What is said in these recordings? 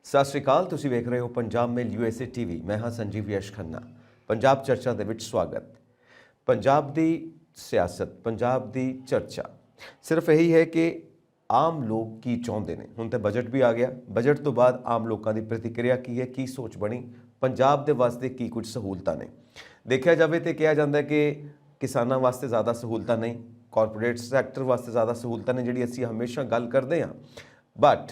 ਸਤਿ ਸ਼੍ਰੀ ਅਕਾਲ। ਤੁਸੀਂ ਵੇਖ ਰਹੇ ਹੋ ਪੰਜਾਬ ਮੇਲ USA TV। ਮੈਂ ਹਾਂ ਸੰਜੀਵ ਯਸ਼ ਖੰਨਾ। ਪੰਜਾਬ ਚਰਚਾ ਦੇ ਵਿੱਚ ਸਵਾਗਤ। ਪੰਜਾਬ ਦੀ ਸਿਆਸਤ, ਪੰਜਾਬ ਦੀ ਚਰਚਾ ਸਿਰਫ ਇਹੀ ਹੈ ਕਿ ਆਮ ਲੋਕ ਕੀ ਚਾਹੁੰਦੇ ਨੇ। ਹੁਣ ਤਾਂ ਬਜਟ ਵੀ ਆ ਗਿਆ। ਬਜਟ ਤੋਂ ਬਾਅਦ ਆਮ ਲੋਕਾਂ ਦੀ ਪ੍ਰਤੀਕਿਰਿਆ ਕੀ ਹੈ, ਕੀ ਸੋਚ ਬਣੀ, ਪੰਜਾਬ ਦੇ ਵਾਸਤੇ ਕੀ ਕੁਝ ਸਹੂਲਤਾਂ ਨੇ। ਦੇਖਿਆ ਜਾਵੇ ਤਾਂ ਕਿਹਾ ਜਾਂਦਾ ਕਿ ਕਿਸਾਨਾਂ ਵਾਸਤੇ ਜ਼ਿਆਦਾ ਸਹੂਲਤਾਂ ਨਹੀਂ, ਕਾਰਪੋਰੇਟ ਸੈਕਟਰ ਵਾਸਤੇ ਜ਼ਿਆਦਾ ਸਹੂਲਤਾਂ ਨੇ, ਜਿਹੜੀ ਅਸੀਂ ਹਮੇਸ਼ਾ ਗੱਲ ਕਰਦੇ ਹਾਂ। ਬਟ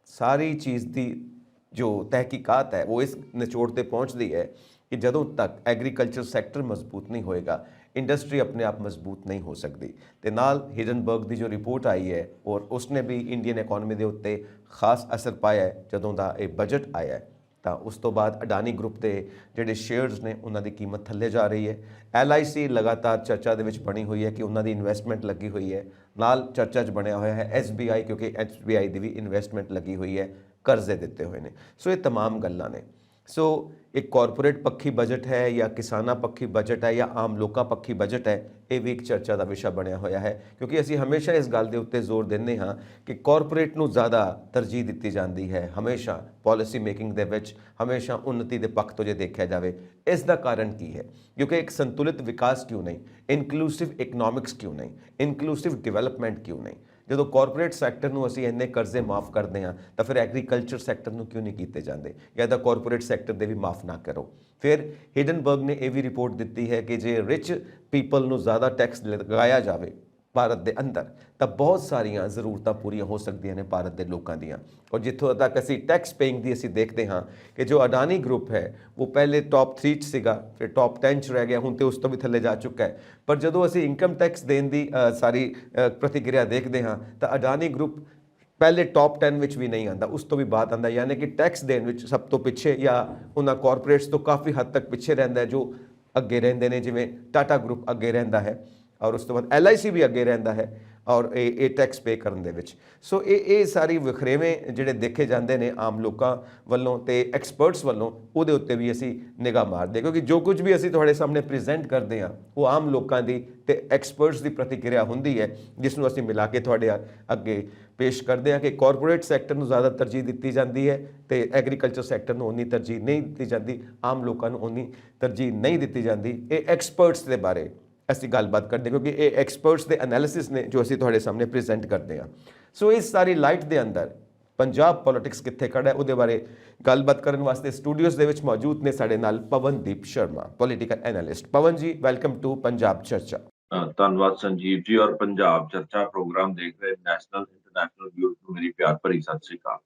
ਸਾਰੀ ਚੀਜ਼ ਦੀ ਜੋ ਤਹਿਕੀਕਾਤ ਹੈ ਉਹ ਇਸ ਨਿਚੋੜ ਤੇ ਪਹੁੰਚਦੀ ਹੈ ਕਿ ਜਦੋਂ ਤੱਕ ਐਗਰੀਕਲਚਰ ਸੈਕਟਰ ਮਜ਼ਬੂਤ ਨਹੀਂ ਹੋਏਗਾ, ਇੰਡਸਟਰੀ ਆਪਣੇ ਆਪ ਮਜ਼ਬੂਤ ਨਹੀਂ ਹੋ ਸਕਦੀ। ਤੇ ਨਾਲ ਹਿਡਨਬਰਗ ਦੀ ਜੋ ਰਿਪੋਰਟ ਆਈ ਹੈ ਔਰ ਉਸਨੇ ਵੀ ਇੰਡੀਅਨ ਇਕਨੋਮੀ ਦੇ ਉੱਤੇ ਖਾਸ ਅਸਰ ਪਾਇਆ ਹੈ। ਜਦੋਂ ਦਾ ਇਹ ਬਜਟ ਆਇਆ ਹੈ ਤਾਂ ਉਸ ਤੋਂ ਬਾਅਦ ਅਡਾਨੀ ਗਰੁੱਪ ਦੇ ਜਿਹੜੇ ਸ਼ੇਅਰਸ ਨੇ ਉਹਨਾਂ ਦੀ ਕੀਮਤ ਥੱਲੇ ਜਾ ਰਹੀ ਹੈ। LIC ਲਗਾਤਾਰ ਚਰਚਾ ਦੇ ਵਿੱਚ ਬਣੀ ਹੋਈ ਹੈ ਕਿ ਉਹਨਾਂ ਦੀ ਇਨਵੈਸਟਮੈਂਟ ਲੱਗੀ ਹੋਈ ਹੈ। ਨਾਲ ਚਰਚਾ 'ਚ ਬਣਿਆ ਹੋਇਆ ਹੈ SBI, ਕਿਉਂਕਿ SBI ਦੀ ਵੀ ਇਨਵੈਸਟਮੈਂਟ ਲੱਗੀ ਹੋਈ ਹੈ, ਕਰਜ਼ੇ ਦਿੱਤੇ ਹੋਏ ਨੇ। ਸੋ ਇਹ तमाम ਗੱਲਾਂ ਨੇ। ਸੋ ਇੱਕ ਕਾਰਪੋਰੇਟ ਪੱਖੀ ਬਜਟ ਹੈ ਜਾਂ ਕਿਸਾਨਾਂ ਪੱਖੀ ਬਜਟ ਹੈ ਜਾਂ ਆਮ ਲੋਕਾਂ ਪੱਖੀ ਬਜਟ ਹੈ, ਇਹ ਵੀ ਇੱਕ ਚਰਚਾ ਦਾ ਵਿਸ਼ਾ ਬਣਿਆ ਹੋਇਆ ਹੈ। ਕਿਉਂਕਿ ਅਸੀਂ ਹਮੇਸ਼ਾ ਇਸ ਗੱਲ ਦੇ ਉੱਤੇ ਜ਼ੋਰ ਦਿੰਦੇ ਹਾਂ ਕਿ ਕਾਰਪੋਰੇਟ ਨੂੰ ਜ਼ਿਆਦਾ ਤਰਜੀਹ ਦਿੱਤੀ ਜਾਂਦੀ ਹੈ ਹਮੇਸ਼ਾ ਪਾਲਿਸੀ ਮੇਕਿੰਗ ਦੇ ਵਿੱਚ, ਹਮੇਸ਼ਾ ਉન્નਤੀ ਦੇ ਪੱਖ ਤੋਂ ਜੇ ਦੇਖਿਆ ਜਾਵੇ। ਇਸ ਦਾ ਕਾਰਨ ਕੀ ਹੈ? ਕਿਉਂਕਿ ਇੱਕ ਸੰਤੁਲਿਤ ਵਿਕਾਸ ਕਿਉਂ ਨਹੀਂ, ਇਨਕਲੂਸਿਵ ਇਕਨੋਮਿਕਸ ਕਿਉਂ ਨਹੀਂ, ਇਨਕਲੂਸਿਵ ਡਿਵੈਲਪਮੈਂਟ ਕਿਉਂ ਨਹੀਂ? ਜਦੋਂ ਕਾਰਪੋਰੇਟ ਸੈਕਟਰ ਨੂੰ ਅਸੀਂ ਇੰਨੇ ਕਰਜ਼ੇ ਮਾਫ ਕਰਦੇ ਹਾਂ ਤਾਂ ਫਿਰ ਐਗਰੀਕਲਚਰ ਸੈਕਟਰ ਨੂੰ ਕਿਉਂ ਨਹੀਂ ਕੀਤੇ ਜਾਂਦੇ? ਜਾਂ ਤਾਂ ਕਾਰਪੋਰੇਟ ਸੈਕਟਰ ਦੇ ਵੀ ਮਾਫ ਨਾ ਕਰੋ। ਫਿਰ ਹਿਡਨਬਰਗ ਨੇ ਇਹ ਵੀ ਰਿਪੋਰਟ ਦਿੱਤੀ ਹੈ ਕਿ ਜੇ ਰਿਚ ਪੀਪਲ ਨੂੰ ਜ਼ਿਆਦਾ ਟੈਕਸ ਲਗਾਇਆ ਜਾਵੇ ਭਾਰਤ ਦੇ ਅੰਦਰ ਤਾਂ ਬਹੁਤ ਸਾਰੀਆਂ ਜ਼ਰੂਰਤਾਂ ਪੂਰੀਆਂ ਹੋ ਸਕਦੀਆਂ ਨੇ ਭਾਰਤ ਦੇ ਲੋਕਾਂ ਦੀਆਂ। ਔਰ ਜਿੱਥੋਂ ਤੱਕ ਅਸੀਂ ਟੈਕਸ ਪੇਇੰਗ ਦੀ ਅਸੀਂ ਦੇਖਦੇ ਹਾਂ ਕਿ ਜੋ ਅਡਾਨੀ ਗਰੁੱਪ ਹੈ ਉਹ ਪਹਿਲੇ ਟੌਪ 3 'ਚ ਸੀਗਾ, ਫਿਰ ਟੌਪ 10 'ਚ ਰਹਿ ਗਿਆ, ਹੁਣ ਤੇ ਉਸ ਤੋਂ ਵੀ ਥੱਲੇ ਜਾ ਚੁੱਕਾ ਹੈ। ਪਰ ਜਦੋਂ ਅਸੀਂ ਇਨਕਮ ਟੈਕਸ ਦੇਣ ਦੀ ਸਾਰੀ ਪ੍ਰਤੀਕਿਰਿਆ ਦੇਖਦੇ ਹਾਂ ਤਾਂ ਅਡਾਨੀ ਗਰੁੱਪ ਪਹਿਲੇ ਟੌਪ 10 ਵਿੱਚ ਵੀ ਨਹੀਂ ਆਉਂਦਾ, ਉਸ ਤੋਂ ਵੀ ਬਾਅਦ ਆਉਂਦਾ। ਯਾਨੀ ਕਿ ਟੈਕਸ ਦੇਣ ਵਿੱਚ ਸਭ ਤੋਂ ਪਿੱਛੇ ਜਾਂ ਉਹਨਾਂ ਕਾਰਪੋਰੇਟਸ ਤੋਂ ਕਾਫੀ ਹੱਦ ਤੱਕ ਪਿੱਛੇ ਰਹਿੰਦਾ ਹੈ ਜੋ ਅੱਗੇ ਰਹਿੰਦੇ ਨੇ, ਜਿਵੇਂ ਟਾਟਾ ਗਰੁੱਪ ਅੱਗੇ ਰਹਿੰਦਾ ਹੈ ਔਰ ਉਸ ਤੋਂ ਬਾਅਦ LIC ਵੀ ਅੱਗੇ ਰਹਿੰਦਾ ਹੈ ਔਰ ਇਹ ਟੈਕਸ ਪੇ ਕਰਨ ਦੇ ਵਿੱਚ। ਸੋ ਇਹ ਸਾਰੀ ਵਖਰੇਵੇਂ ਜਿਹੜੇ ਦੇਖੇ ਜਾਂਦੇ ਨੇ ਆਮ ਲੋਕਾਂ ਵੱਲੋਂ ਤੇ ਐਕਸਪਰਟਸ ਵੱਲੋਂ, ਉਹਦੇ ਉੱਤੇ ਵੀ ਅਸੀਂ ਨਿਗਾਹ ਮਾਰਦੇ, ਕਿਉਂਕਿ ਜੋ ਕੁਝ ਵੀ ਅਸੀਂ ਤੁਹਾਡੇ ਸਾਹਮਣੇ ਪ੍ਰੈਜ਼ੈਂਟ ਕਰਦੇ ਹਾਂ ਉਹ ਆਮ ਲੋਕਾਂ ਦੀ ਤੇ ਐਕਸਪਰਟਸ ਦੀ ਪ੍ਰਤੀਕਿਰਿਆ ਹੁੰਦੀ ਹੈ, ਜਿਸ ਨੂੰ ਅਸੀਂ ਮਿਲਾ ਕੇ ਤੁਹਾਡੇ ਅੱਗੇ ਪੇਸ਼ ਕਰਦੇ ਹਾਂ ਕਿ ਕਾਰਪੋਰੇਟ ਸੈਕਟਰ ਨੂੰ ਜ਼ਿਆਦਾ ਤਰਜੀਹ ਦਿੱਤੀ ਜਾਂਦੀ ਹੈ ਤੇ ਐਗਰੀਕਲਚਰ ਸੈਕਟਰ ਨੂੰ ਉਨੀ ਤਰਜੀਹ ਨਹੀਂ ਦਿੱਤੀ ਜਾਂਦੀ, ਆਮ ਲੋਕਾਂ ਨੂੰ ਉਨੀ ਤਰਜੀਹ ਨਹੀਂ ਦਿੱਤੀ ਜਾਂਦੀ। ਇਹ ਐਕਸਪਰਟਸ ਦੇ ਬਾਰੇ ਅਸੀਂ ਗੱਲਬਾਤ ਕਰਦੇ ਕਿਉਂਕਿ ਇਹ ਐਕਸਪਰਟਸ ਦੇ ਐਨਾਲਿਸਿਸ ਨੇ ਜੋ ਅਸੀਂ ਤੁਹਾਡੇ ਸਾਹਮਣੇ ਪ੍ਰੈਜ਼ੈਂਟ ਕਰਦੇ ਹਾਂ। ਸੋ ਇਸ ਸਾਰੀ ਲਾਈਟ ਦੇ ਅੰਦਰ ਪੰਜਾਬ ਪੋਲਿਟਿਕਸ ਕਿੱਥੇ ਖੜਾ ਹੈ ਉਹਦੇ ਬਾਰੇ ਗੱਲਬਾਤ ਕਰਨ ਵਾਸਤੇ ਸਟੂਡੀਓਜ਼ ਦੇ ਵਿੱਚ ਮੌਜੂਦ ਨੇ ਸਾਡੇ ਨਾਲ ਪਵਨਦੀਪ ਸ਼ਰਮਾ, ਪੋਲੀਟੀਕਲ ਐਨਾਲਿਸਟ। ਪਵਨ ਜੀ, ਵੈਲਕਮ ਟੂ ਪੰਜਾਬ ਚਰਚਾ। ਧੰਨਵਾਦ ਸੰਜੀਵ ਜੀ। ਔਰ ਪੰਜਾਬ ਚਰਚਾ ਪ੍ਰੋਗਰਾਮ ਦੇਖ ਰਹੇ ਨੈਸ਼ਨਲ ਇੰਟਰਨੈਸ਼ਨਲ ਵਿਊਜ਼ ਨੂੰ ਮੇਰੀ ਪਿਆਰ ਭਰੀ ਸਤਿ ਸ੍ਰੀ ਅਕਾਲ।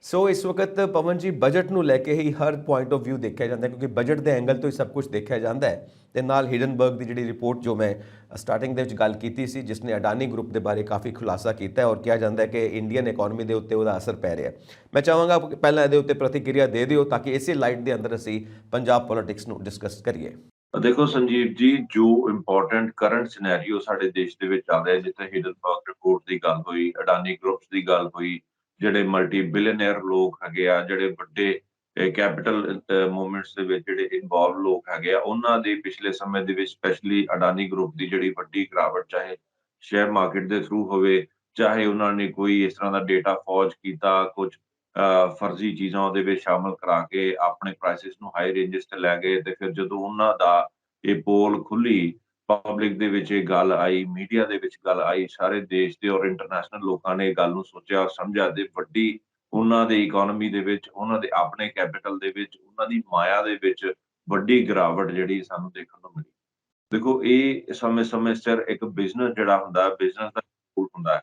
ਸੋ ਇਸ ਵਕਤ ਪਵਨ ਜੀ ਬਜਟ ਨੂੰ ਲੈ ਕੇ ਹੀ ਹਰ ਪੁਆਇੰਟ ਆਫ ਵਿਊ ਦੇਖਿਆ ਜਾਂਦਾ, ਕਿਉਂਕਿ ਬਜਟ ਦੇ ਐਂਗਲ ਤੋਂ ਹੀ ਸਭ ਕੁਝ ਦੇਖਿਆ ਜਾਂਦਾ ਹੈ। ਤੇ ਨਾਲ ਹਿਡਨਬਰਗ ਦੀ ਜਿਹੜੀ ਰਿਪੋਰਟ ਜੋ ਮੈਂ ਸਟਾਰਟਿੰਗ ਦੇ ਵਿੱਚ ਗੱਲ ਕੀਤੀ ਸੀ, ਜਿਸ ਨੇ ਅਡਾਨੀ ਗਰੁੱਪ ਦੇ ਬਾਰੇ ਕਾਫੀ ਖੁਲਾਸਾ ਕੀਤਾ ਹੈ ਔਰ ਕਿਹਾ ਜਾਂਦਾ ਹੈ ਕਿ ਇੰਡੀਅਨ ਇਕਨੋਮੀ ਦੇ ਉੱਤੇ ਉਹਦਾ ਅਸਰ ਪੈ ਰਿਹਾ। ਮੈਂ ਚਾਹਾਂਗਾ ਪਹਿਲਾਂ ਇਹਦੇ ਉੱਤੇ ਪ੍ਰਤੀਕਿਰਿਆ ਦੇ ਦਿਓ ਤਾਂ ਕਿ ਇਸੇ ਲਾਈਟ ਦੇ ਅੰਦਰ ਅਸੀਂ ਪੰਜਾਬ ਪੋਲਿਟਿਕਸ ਨੂੰ ਡਿਸਕਸ ਕਰੀਏ। ਦੇਖੋ ਸੰਜੀਵ ਜੀ, ਜੋ ਇੰਪੋਰਟੈਂਟ ਕਰੰਟ ਸਿਨੈਰੀਓ ਸਾਡੇ ਦੇਸ਼ ਦੇ ਵਿੱਚ ਚੱਲ ਰਿਹਾ, ਜਿੱਥੇ ਹਿਡਨਬਰਗ ਰਿਪੋਰਟ ਦੀ ਗੱਲ ਹੋਈ, ਅਡਾਨੀ ਗਰੁੱਪਸ ਦੀ ਗੱਲ ਹੋਈ, ਜਿਹੜੇ ਮਲਟੀ ਬਿਲੀਅਨਰ ਲੋਕ ਹੈਗੇ ਆ, ਜਿਹੜੇ ਵੱਡੇ ਕੈਪੀਟਲ ਮੂਵਮੈਂਟਸ ਦੇ ਵਿੱਚ ਜਿਹੜੇ ਇਨਵੋਲਵ ਲੋਕ ਹੈਗੇ ਆ, ਉਹਨਾਂ ਦੇ ਪਿਛਲੇ ਸਮੇਂ ਦੇ ਵਿੱਚ ਸਪੈਸ਼ਲੀ ਅਡਾਨੀ ਗਰੁੱਪ ਦੀ ਜਿਹੜੀ ਵੱਡੀ ਗਿਰਾਵਟ, ਚਾਹੇ ਸ਼ੇਅਰ ਮਾਰਕੀਟ ਦੇ ਥਰੂ ਹੋਵੇ, ਚਾਹੇ ਉਹਨਾਂ ਨੇ ਕੋਈ ਇਸ ਤਰ੍ਹਾਂ ਦਾ ਡੇਟਾ ਫੌਜ ਕੀਤਾ, ਕੁਝ ਫਰਜ਼ੀ ਚੀਜ਼ਾਂ ਉਹਦੇ ਵਿੱਚ ਸ਼ਾਮਲ ਕਰਾ ਕੇ ਆਪਣੇ ਪ੍ਰਾਈਸਿਸ ਨੂੰ ਹਾਈ ਰੇਂਜਸ ਤੇ ਲੈ ਗਏ। ਤੇ ਫਿਰ ਜਦੋਂ ਉਹਨਾਂ ਦਾ ਇਹ ਪੋਲ ਖੁੱਲੀ, ਪਬਲਿਕ ਦੇ ਵਿੱਚ ਇਹ ਗੱਲ ਆਈ, ਮੀਡੀਆ ਦੇ ਵਿੱਚ ਗੱਲ ਆਈ, ਸਾਰੇ ਦੇਸ਼ ਦੇ ਔਰ ਇੰਟਰਨੈਸ਼ਨਲ ਲੋਕਾਂ ਨੇ ਇਹ ਗੱਲ ਨੂੰ ਸੋਚਿਆ ਸਮਝਿਆ ਤੇ ਵੱਡੀ ਉਹਨਾਂ ਦੇ ਇਕਨੋਮੀ ਦੇ ਵਿੱਚ, ਉਹਨਾਂ ਦੇ ਆਪਣੇ ਕੈਪੀਟਲ ਦੇ ਵਿੱਚ, ਉਹਨਾਂ ਦੀ ਮਾਇਆ ਦੇ ਵਿੱਚ ਵੱਡੀ ਗਿਰਾਵਟ ਜਿਹੜੀ ਸਾਨੂੰ ਦੇਖਣ ਨੂੰ ਮਿਲੀ। ਦੇਖੋ, ਇਹ ਸਮੇਂ-ਸਮੇਂ ਸਿਰ ਇੱਕ ਬਿਜ਼ਨਸ ਜਿਹੜਾ ਹੁੰਦਾ, ਬਿਜ਼ਨਸ ਦਾ ਹੁੰਦਾ ਹੈ,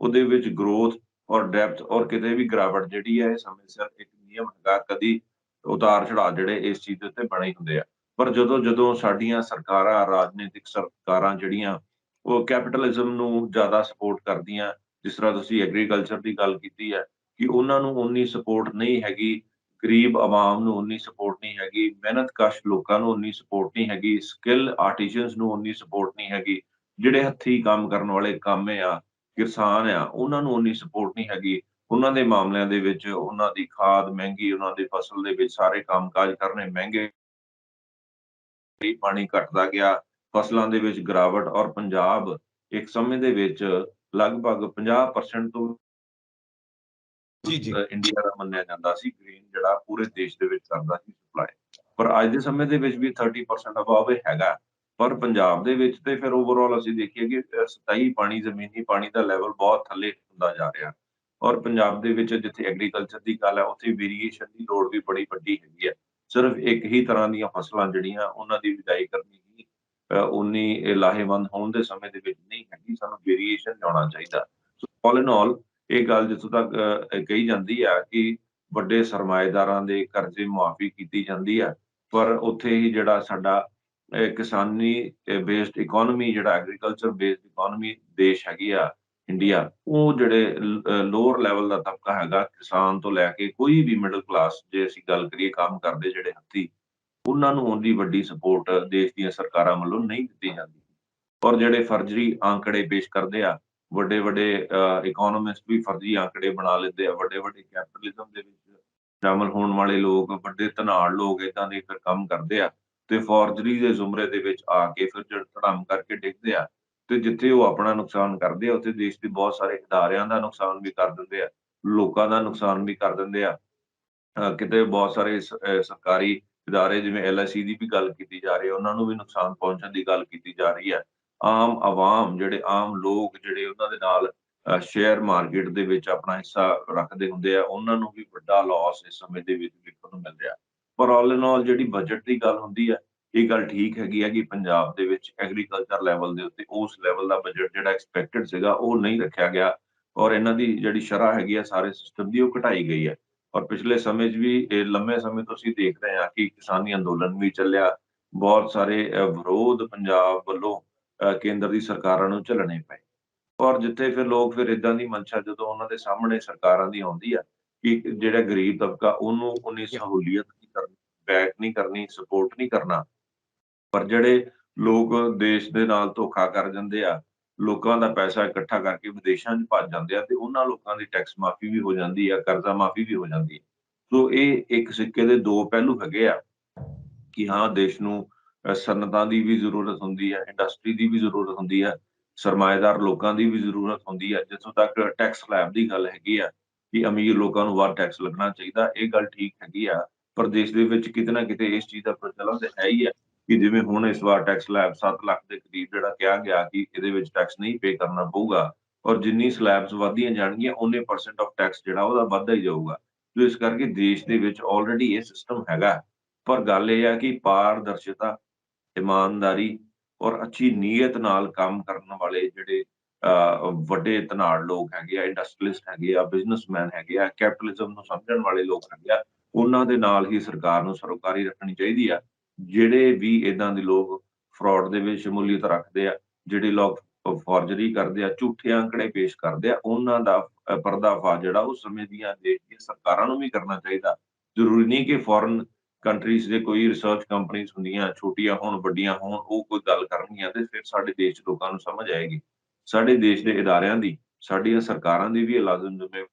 ਉਹਦੇ ਵਿੱਚ ਗਰੋਥ ਔਰ ਡੈਪਥ ਔਰ ਕਿਤੇ ਵੀ ਗਿਰਾਵਟ ਜਿਹੜੀ ਹੈ, ਇਹ ਸਮੇਂ ਸਿਰ ਇੱਕ ਨਿਯਮ ਹੈਗਾ। ਕਦੀ ਉਤਾਰ ਚੜਾਅ ਜਿਹੜੇ ਇਸ ਚੀਜ਼ ਦੇ ਉੱਤੇ ਬਣੇ ਹੁੰਦੇ ਆ। ਪਰ ਜਦੋਂ ਸਾਡੀਆਂ ਸਰਕਾਰਾਂ, ਰਾਜਨੀਤਿਕ ਸਰਕਾਰਾਂ ਜਿਹੜੀਆਂ ਉਹ ਕੈਪੀਟਲਿਜ਼ਮ ਨੂੰ ਜ਼ਿਆਦਾ ਸਪੋਰਟ ਕਰਦੀਆਂ, ਜਿਸ ਤਰ੍ਹਾਂ ਤੁਸੀਂ ਐਗਰੀਕਲਚਰ ਦੀ ਗੱਲ ਕੀਤੀ ਹੈ ਕਿ ਉਹਨਾਂ ਨੂੰ ਉਨੀ ਸਪੋਰਟ ਨਹੀਂ ਹੈਗੀ, ਗਰੀਬ ਆਵਾਮ ਨੂੰ ਉਨੀ ਸਪੋਰਟ ਨਹੀਂ ਹੈਗੀ, ਮਿਹਨਤਕਸ਼ ਲੋਕਾਂ ਨੂੰ ਉਨੀ ਸਪੋਰਟ ਨਹੀਂ ਹੈਗੀ, ਸਕਿੱਲ ਆਰਟੀਜ਼ਨਸ ਨੂੰ ਉਨੀ ਸਪੋਰਟ ਨਹੀਂ ਹੈਗੀ, ਜਿਹੜੇ ਹੱਥੀਂ ਕੰਮ ਕਰਨ ਵਾਲੇ ਕਾਮੇ ਆ, ਕਿਸਾਨ ਆ, ਉਹਨਾਂ ਨੂੰ ਉਨੀ ਸਪੋਰਟ ਨਹੀਂ ਹੈਗੀ। ਉਹਨਾਂ ਦੇ ਮਾਮਲਿਆਂ ਦੇ ਵਿੱਚ ਉਹਨਾਂ ਦੀ ਖਾਦ ਮਹਿੰਗੀ, ਉਹਨਾਂ ਦੀ ਫਸਲ ਦੇ ਵਿੱਚ ਸਾਰੇ ਕੰਮਕਾਜ ਕਰਨੇ ਮਹਿੰਗੇ, ਪਾਣੀ ਘਟਦਾ ਗਿਆ, ਫਸਲਾਂ ਦੇ ਵਿੱਚ ਗਿਰਾਵਟ। ਔਰ ਪੰਜਾਬ ਇੱਕ ਸਮੇਂ ਦੇ ਵਿੱਚ ਲਗਭਗ 50% ਤੋਂ ਜੀ ਜੀ ਇੰਡੀਆ ਦਾ ਮੰਨਿਆ ਜਾਂਦਾ ਸੀ ਗ੍ਰੇਨ ਜਿਹੜਾ ਪੂਰੇ ਦੇਸ਼ ਦੇ ਵਿੱਚ ਕਰਦਾ ਸੀ ਸਪਲਾਈ। ਪਰ ਅੱਜ ਦੇ ਸਮੇਂ ਦੇ ਵਿੱਚ ਵੀ 30% ਅਬਾਵ ਇਹ ਹੈਗਾ। ਪਰ ਪੰਜਾਬ ਦੇ ਵਿੱਚ ਤੇ ਫਿਰ ਓਵਰਆਲ ਅਸੀਂ ਦੇਖੀਏ ਕਿ ਸਤਹੀ ਪਾਣੀ, ਜ਼ਮੀਨੀ ਪਾਣੀ ਦਾ ਲੈਵਲ ਬਹੁਤ ਥੱਲੇ ਹੁੰਦਾ ਜਾ ਰਿਹਾ। ਔਰ ਪੰਜਾਬ ਦੇ ਵਿੱਚ ਜਿੱਥੇ ਐਗਰੀਕਲਚਰ ਦੀ ਗੱਲ ਹੈ, ਉੱਥੇ ਵੇਰੀਏਸ਼ਨ ਦੀ ਲੋੜ ਵੀ ਬੜੀ ਵੱਡੀ ਹੈਗੀ ਹੈ। ਸਿਰਫ ਇੱਕ ਹੀ ਤਰ੍ਹਾਂ ਦੀਆਂ ਫਸਲਾਂ ਜਿਹੜੀਆਂ ਉਹਨਾਂ ਦੀ ਬਿਜਾਈ ਕਰਨੀ ਹੀ ਉਨੀ ਲਾਹੇਵੰਦ ਹੋਣ ਦੇ ਸਮੇਂ ਦੇ ਵਿੱਚ ਨਹੀਂ ਹੈਗੀ। ਸਾਨੂੰ ਵੇਰੀਏਸ਼ਨ ਲਿਆਉਣਾ ਚਾਹੀਦਾ। ਸੋ ਆਲ ਇਨ ਆਲ ਇਹ ਗੱਲ ਜਿੱਥੋਂ ਤੱਕ ਕਹੀ ਜਾਂਦੀ ਆ ਕਿ ਵੱਡੇ ਸਰਮਾਏਦਾਰਾਂ ਦੇ ਕਰਜ਼ੇ ਮੁਆਫ਼ੀ ਕੀਤੀ ਜਾਂਦੀ ਆ, ਪਰ ਉੱਥੇ ਹੀ ਜਿਹੜਾ ਸਾਡਾ ਕਿਸਾਨੀ ਬੇਸਡ ਇਕੋਨਮੀ, ਜਿਹੜਾ ਐਗਰੀਕਲਚਰ ਬੇਸਡ ਇਕੋਨਮੀ ਦੇਸ਼ ਹੈਗੀ ਆ ਇੰਡੀਆ, ਉਹ ਜਿਹੜੇ ਲੋਅਰ ਲੈਵਲ ਦਾ ਤਬਕਾ ਹੈਗਾ, ਕਿਸਾਨ ਤੋਂ ਲੈ ਕੇ ਕੋਈ ਵੀ ਮਿਡਲ ਕਲਾਸ, ਜੇ ਅਸੀਂ ਗੱਲ ਕਰੀਏ ਕੰਮ ਕਰਦੇ ਜਿਹੜੇ ਹੱਥੀ, ਉਹਨਾਂ ਨੂੰ ਓਨੀ ਵੱਡੀ ਸਪੋਰਟ ਦੇਸ਼ ਦੀਆਂ ਸਰਕਾਰਾਂ ਵੱਲੋਂ ਨਹੀਂ ਦਿੱਤੀ ਜਾਂਦੀ। ਔਰ ਜਿਹੜੇ ਫਰਜ਼ੀ ਆંકੜੇ ਪੇਸ਼ ਕਰਦੇ ਆ, ਵੱਡੇ-ਵੱਡੇ ਇਕੋਨੋਮਿਸਟ ਵੀ ਫਰਜ਼ੀ ਆંકੜੇ ਬਣਾ ਲੈਂਦੇ ਆ। ਵੱਡੇ-ਵੱਡੇ ਕੈਪੀਟਲਿਜ਼ਮ ਦੇ ਵਿੱਚ ਸ਼ਾਮਲ ਹੋਣ ਵਾਲੇ ਲੋਕ, ਵੱਡੇ ਧਨਾੜ ਲੋਕ ਏਦਾਂ ਦੇ ਫਿਰ ਕੰਮ ਕਰਦੇ ਆ ਤੇ ਫੋਰਜਰੀ ਦੇ ਜ਼ੁਮਰੇ ਦੇ ਵਿੱਚ ਆ ਕੇ ਫਿਰ ਜਦ ਧੜਾਮ ਕਰਕੇ ਡਿੱਗਦੇ ਆ ਤੇ ਜਿੱਥੇ ਉਹ ਆਪਣਾ ਨੁਕਸਾਨ ਕਰਦੇ ਆ, ਉੱਥੇ ਦੇਸ਼ ਦੇ ਬਹੁਤ ਸਾਰੇ ਇਦਾਰਿਆਂ ਦਾ ਨੁਕਸਾਨ ਵੀ ਕਰ ਦਿੰਦੇ ਆ, ਲੋਕਾਂ ਦਾ ਨੁਕਸਾਨ ਵੀ ਕਰ ਦਿੰਦੇ ਆ। ਕਿਤੇ ਬਹੁਤ ਸਾਰੇ ਸਰਕਾਰੀ ਇਦਾਰੇ ਜਿਵੇਂ LIC ਦੀ ਵੀ ਗੱਲ ਕੀਤੀ ਜਾ ਰਹੀ ਹੈ, ਉਹਨਾਂ ਨੂੰ ਵੀ ਨੁਕਸਾਨ ਪਹੁੰਚਣ ਦੀ ਗੱਲ ਕੀਤੀ ਜਾ ਰਹੀ ਹੈ। ਆਮ ਆਵਾਮ, ਜਿਹੜੇ ਆਮ ਲੋਕ ਜਿਹੜੇ ਉਹਨਾਂ ਦੇ ਨਾਲ ਸ਼ੇਅਰ ਮਾਰਕੀਟ ਦੇ ਵਿੱਚ ਆਪਣਾ ਹਿੱਸਾ ਰੱਖਦੇ ਹੁੰਦੇ ਆ, ਉਹਨਾਂ ਨੂੰ ਵੀ ਵੱਡਾ ਲਾਸ ਇਸ ਸਮੇਂ ਦੇ ਵਿੱਚ ਵੇਖਣ ਨੂੰ ਮਿਲ ਰਿਹਾ। ਪਰ ਆਲ ਇਨ ਆਲ ਜਿਹੜੀ ਬਜਟ ਦੀ ਗੱਲ ਹੁੰਦੀ ਹੈ, ਇਹ ਗੱਲ ਠੀਕ ਹੈਗੀ ਹੈ ਕਿ ਪੰਜਾਬ ਦੇ ਵਿੱਚ ਐਗਰੀਕਲਚਰ ਲੈਵਲ ਦੇ ਉੱਤੇ ਉਸ ਲੈਵਲ ਦਾ ਬਜਟ ਜਿਹੜਾ ਐਕਸਪੈਕਟਡ ਸੀਗਾ ਉਹ ਨਹੀਂ ਰੱਖਿਆ ਗਿਆ। ਔਰ ਇਹਨਾਂ ਦੀ ਜਿਹੜੀ ਸ਼ਰ੍ਹਾ ਹੈਗੀ ਆ ਸਾਰੇ ਸਿਸਟਮ ਦੀ, ਉਹ ਘਟਾਈ ਗਈ ਹੈ। ਔਰ ਪਿਛਲੇ ਸਮੇਂ 'ਚ ਵੀ ਇਹ ਲੰਮੇ ਸਮੇਂ ਤੋਂ ਅਸੀਂ ਦੇਖ ਰਹੇ ਹਾਂ ਕਿ ਕਿਸਾਨੀ ਅੰਦੋਲਨ ਵੀ ਚੱਲਿਆ। ਬਹੁਤ ਸਾਰੇ ਵਿਰੋਧ ਪੰਜਾਬ ਵੱਲੋਂ ਕੇਂਦਰ ਦੀ ਸਰਕਾਰਾਂ ਨੂੰ ਝੱਲਣੇ ਪਏ। ਔਰ ਜਿੱਥੇ ਫਿਰ ਲੋਕ ਫਿਰ ਏਦਾਂ ਦੀ ਮਨਸ਼ਾ ਜਦੋਂ ਉਹਨਾਂ ਦੇ ਸਾਹਮਣੇ ਸਰਕਾਰਾਂ ਦੀ ਆਉਂਦੀ ਆ ਕਿ ਜਿਹੜਾ ਗਰੀਬ ਤਬਕਾ ਉਹਨੂੰ ਉਨੀ ਯਾ ਸਹੂਲੀਅਤ ਨਹੀਂ ਕਰਨੀ, ਬੈਕ ਨਹੀਂ ਕਰਨੀ, ਸਪੋਰਟ ਨਹੀਂ ਕਰਨਾ। ਪਰ ਜਿਹੜੇ ਲੋਕ ਦੇਸ਼ ਦੇ ਨਾਲ ਧੋਖਾ ਕਰ ਜਾਂਦੇ ਆ, ਲੋਕਾਂ ਦਾ ਪੈਸਾ ਇਕੱਠਾ ਕਰਕੇ ਵਿਦੇਸ਼ਾਂ 'ਚ ਭੱਜ ਜਾਂਦੇ ਆ ਤੇ ਉਹਨਾਂ ਲੋਕਾਂ ਦੀ ਟੈਕਸ ਮਾਫ਼ੀ ਵੀ ਹੋ ਜਾਂਦੀ ਆ, ਕਰਜ਼ਾ ਮਾਫ਼ੀ ਵੀ ਹੋ ਜਾਂਦੀ ਹੈ। ਸੋ ਇਹ ਇੱਕ ਸਿੱਕੇ ਦੇ 2 ਪਹਿਲੂ ਹੈਗੇ ਆ ਕਿ ਹਾਂ, ਦੇਸ਼ ਨੂੰ ਸਨਅਤਾਂ ਦੀ ਵੀ ਜ਼ਰੂਰਤ ਹੁੰਦੀ ਹੈ, ਇੰਡਸਟਰੀ ਦੀ ਵੀ ਜ਼ਰੂਰਤ ਹੁੰਦੀ ਹੈ, ਸਰਮਾਏਦਾਰ ਲੋਕਾਂ ਦੀ ਵੀ ਜ਼ਰੂਰਤ ਹੁੰਦੀ ਹੈ। ਜਿੱਥੋਂ ਤੱਕ ਟੈਕਸ ਸਲੈਬ ਦੀ ਗੱਲ ਹੈਗੀ ਆ ਕਿ ਅਮੀਰ ਲੋਕਾਂ ਨੂੰ ਵੱਧ ਟੈਕਸ ਲੱਗਣਾ ਚਾਹੀਦਾ, ਇਹ ਗੱਲ ਠੀਕ ਹੈਗੀ ਆ। ਪਰ ਦੇਸ਼ ਦੇ ਵਿੱਚ ਕਿਤੇ ਨਾ ਕਿਤੇ ਇਸ ਚੀਜ਼ ਦਾ ਪ੍ਰਚਲਨ ਤਾਂ ਹੈ ਹੀ ਹੈ ਕਿ ਜਿਵੇਂ ਹੁਣ ਇਸ ਵਾਰ ਟੈਕਸ ਸਲੈਬ 7 ਲੱਖ ਦੇ ਕਰੀਬ ਜਿਹੜਾ ਕਿਹਾ ਗਿਆ ਕਿ ਇਹਦੇ ਵਿੱਚ ਟੈਕਸ ਨਹੀਂ ਪੇ ਕਰਨਾ ਪਊਗਾ, ਔਰ ਜਿੰਨੀ ਸਲੈਬਸ ਵਧਦੀਆਂ ਜਾਣਗੀਆਂ ਉਨੇ % ਆਫ ਟੈਕਸ ਜਿਹੜਾ ਉਹਦਾ ਵੱਧਦਾ ਹੀ ਜਾਊਗਾ। ਸੋ ਇਸ ਕਰਕੇ ਦੇਸ਼ ਦੇ ਵਿੱਚ ਆਲਰੇਡੀ ਇਹ ਸਿਸਟਮ ਹੈਗਾ। ਪਰ ਗੱਲ ਇਹ ਹੈ ਕਿ ਪਾਰਦਰਸ਼ਤਾ, ਇਮਾਨਦਾਰੀ ਔਰ ਅੱਛੀ ਨੀਅਤ ਨਾਲ ਕੰਮ ਕਰਨ ਵਾਲੇ ਜਿਹੜੇ ਵੱਡੇ ਧਨਾੜ ਲੋਕ ਹੈਗੇ ਆ, ਇੰਡਸਟਰੀਅਲਿਸਟ ਹੈਗੇ ਆ, ਬਿਜ਼ਨਸਮੈਨ ਹੈਗੇ ਆ, ਕੈਪੀਟਲਿਜ਼ਮ ਨੂੰ ਸਮਝਣ ਵਾਲੇ ਲੋਕ ਹੈਗੇ ਆ, ਉਹਨਾਂ ਦੇ ਨਾਲ ਹੀ ਸਰਕਾਰ ਨੂੰ ਸਰੋਕਾਰੀ ਰੱਖਣੀ ਚਾਹੀਦੀ ਆ। ਜਿਹੜੇ ਵੀ ਏਦਾਂ ਦੇ ਲੋਕ ਫਰਾਡ ਦੇ ਵਿੱਚ ਸ਼ਮੂਲੀਅਤ ਰੱਖਦੇ ਆ, ਜਿਹੜੇ ਲੋਕ ਫੋਰਜਰੀ ਕਰਦੇ ਆ, ਝੂਠੇ ਅੰਕੜੇ ਪੇਸ਼ ਕਰਦੇ ਆ, ਉਹਨਾਂ ਦਾ ਪਰਦਾਫਾਸ਼ ਜਿਹੜਾ ਉਸ ਸਮੇਂ ਦੀਆਂ ਦੇਸ਼ ਦੀਆਂ ਸਰਕਾਰਾਂ ਨੂੰ ਵੀ ਕਰਨਾ ਚਾਹੀਦਾ। ਜ਼ਰੂਰੀ ਨਹੀਂ ਕਿ ਫੋਰਨ ਕੰਟਰੀਜ਼ ਦੇ ਕੋਈ ਰਿਸਰਚ ਕੰਪਨੀਜ਼ ਹੁੰਦੀਆਂ, ਛੋਟੀਆਂ ਹੋਣ, ਵੱਡੀਆਂ ਹੋਣ, ਉਹ ਕੋਈ ਗੱਲ ਕਰਨਗੀਆਂ ਤੇ ਫਿਰ ਸਾਡੇ ਦੇਸ਼ 'ਚ ਲੋਕਾਂ ਨੂੰ ਸਮਝ ਆਏਗੀ। ਸਾਡੇ ਦੇਸ਼ ਦੇ ਇਦਾਰਿਆਂ ਦੀ, ਸਾਡੀਆਂ ਸਰਕਾਰਾਂ ਦੀ ਵੀ ਇਹ ਲਾਜ਼ਮ ਜ਼ਿੰਮੇਵਾਰੀ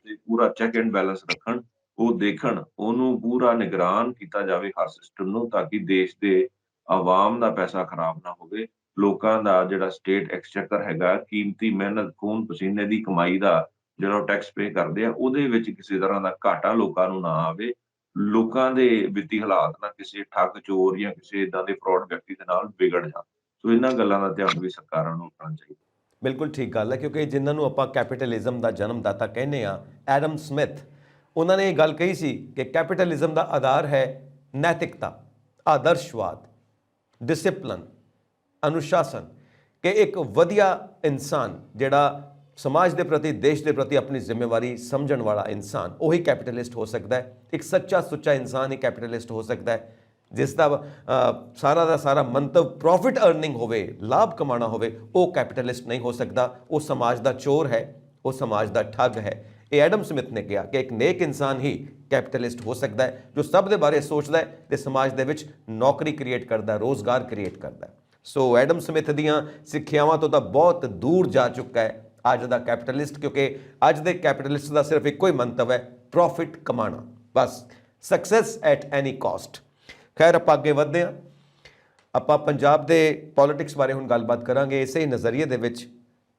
ਤੇ ਪੂਰਾ ਚੈੱਕ ਐਂਡ ਬੈਲੈਂਸ ਰੱਖਣ, ਉਹ ਦੇਖਣ, ਉਹਨੂੰ ਪੂਰਾ ਨਿਗਰਾਨ ਕੀਤਾ ਜਾਵੇ ਹਰ ਸਿਸਟਮ ਨੂੰ, ਤਾਂ ਕਿ ਦੇਸ਼ ਦੇ ਆਵਾਮ ਦਾ ਪੈਸਾ ਖਰਾਬ ਨਾ ਹੋਵੇ। ਲੋਕਾਂ ਦਾ ਜਿਹੜਾ ਸਟੇਟ ਐਕਸਚੇਕਰ ਹੈਗਾ, ਕੀਮਤੀ ਮਿਹਨਤ, ਖੂਨ ਪਸੀਨੇ ਦੀ ਕਮਾਈ ਦਾ ਜਿਹੜਾ ਉਹ ਟੈਕਸ ਪੇ ਕਰਦੇ ਆ, ਉਹਦੇ ਵਿੱਚ ਕਿਸੇ ਤਰ੍ਹਾਂ ਦਾ ਘਾਟਾ ਲੋਕਾਂ ਨੂੰ ਨਾ ਆਵੇ। ਲੋਕਾਂ ਦੇ ਵਿੱਤੀ ਹਾਲਾਤ ਨਾ ਕਿਸੇ ਠੱਗ, ਚੋਰ ਜਾਂ ਕਿਸੇ ਏਦਾਂ ਦੇ ਫਰਾਡ ਵਿਅਕਤੀ ਦੇ ਨਾਲ ਵਿਗੜ ਜਾਣ। ਸੋ ਇਹਨਾਂ ਗੱਲਾਂ ਦਾ ਧਿਆਨ ਵੀ ਸਰਕਾਰਾਂ ਨੂੰ ਰੱਖਣਾ ਚਾਹੀਦਾ। ਬਿਲਕੁਲ ਠੀਕ ਗੱਲ ਹੈ, ਕਿਉਂਕਿ ਜਿਨ੍ਹਾਂ ਨੂੰ ਆਪਾਂ ਕੈਪੀਟਲਿਜ਼ਮ ਦਾ ਜਨਮਦਾਤਾ ਕਹਿੰਦੇ ਆ, ਐਡਮ ਸਮਿਥ, ਉਹਨਾਂ ਨੇ ਇਹ ਗੱਲ ਕਹੀ ਸੀ ਕਿ ਕੈਪੀਟਲਿਜ਼ਮ ਦਾ ਆਧਾਰ ਹੈ ਨੈਤਿਕਤਾ, ਆਦਰਸ਼ਵਾਦ, ਡਿਸਪਲਿਨ, ਅਨੁਸ਼ਾਸਨ, ਕਿ ਇੱਕ ਵਧੀਆ ਇਨਸਾਨ ਜਿਹੜਾ ਸਮਾਜ ਦੇ ਪ੍ਰਤੀ, ਦੇਸ਼ ਦੇ ਪ੍ਰਤੀ ਆਪਣੀ ਜ਼ਿੰਮੇਵਾਰੀ ਸਮਝਣ ਵਾਲਾ ਇਨਸਾਨ, ਉਹੀ ਕੈਪੀਟਲਿਸਟ ਹੋ ਸਕਦਾ ਹੈ। ਇੱਕ ਸੱਚਾ ਸੁੱਚਾ ਇਨਸਾਨ ਹੀ ਕੈਪੀਟਲਿਸਟ ਹੋ ਸਕਦਾ ਹੈ, ਜਿਸ ਦਾ ਸਾਰਾ ਦਾ ਸਾਰਾ ਮੰਤਵ ਪ੍ਰੋਫਿਟ ਅਰਨਿੰਗ ਹੋਵੇ, ਲਾਭ ਕਮਾਉਣਾ ਹੋਵੇ। ਉਹ ਕੈਪੀਟਲਿਸਟ ਨਹੀਂ ਹੋ ਸਕਦਾ, ਉਹ ਸਮਾਜ ਦਾ ਚੋਰ ਹੈ, ਉਹ ਸਮਾਜ ਦਾ ਠੱਗ ਹੈ। ਇਹ ਐਡਮ ਸਮਿਥ ਨੇ ਕਿਹਾ ਕਿ ਇੱਕ ਨੇਕ ਇਨਸਾਨ ਹੀ ਕੈਪੀਟਲਿਸਟ ਹੋ ਸਕਦਾ ਹੈ, ਜੋ ਸਭ ਦੇ ਬਾਰੇ ਸੋਚਦਾ ਹੈ ਤੇ ਸਮਾਜ ਦੇ ਵਿੱਚ ਨੌਕਰੀ ਕ੍ਰੀਏਟ ਕਰਦਾ, ਰੋਜ਼ਗਾਰ ਕ੍ਰੀਏਟ ਕਰਦਾ। ਸੋ ਐਡਮ ਸਮਿਥ ਦੀਆਂ ਸਿੱਖਿਆਵਾਂ ਤੋਂ ਤਾਂ ਬਹੁਤ ਦੂਰ ਜਾ ਚੁੱਕਾ ਹੈ ਅੱਜ ਦਾ ਕੈਪੀਟਲਿਸਟ, ਕਿਉਂਕਿ ਅੱਜ ਦੇ ਕੈਪੀਟਲਿਸਟ ਦਾ ਸਿਰਫ ਇੱਕੋ ਹੀ ਮੰਤਵ ਹੈ, ਪ੍ਰੋਫਿਟ ਕਮਾਉਣਾ, ਬਸ, ਸਕਸੈਸ ਐਟ ਐਨੀ ਕਾਸਟ। ਖੈਰ, ਆਪਾਂ ਅੱਗੇ ਵਧਦੇ ਹਾਂ। ਆਪਾਂ ਪੰਜਾਬ ਦੇ ਪੋਲਿਟਿਕਸ ਬਾਰੇ ਹੁਣ ਗੱਲਬਾਤ ਕਰਾਂਗੇ ਇਸੇ ਨਜ਼ਰੀਏ ਦੇ ਵਿੱਚ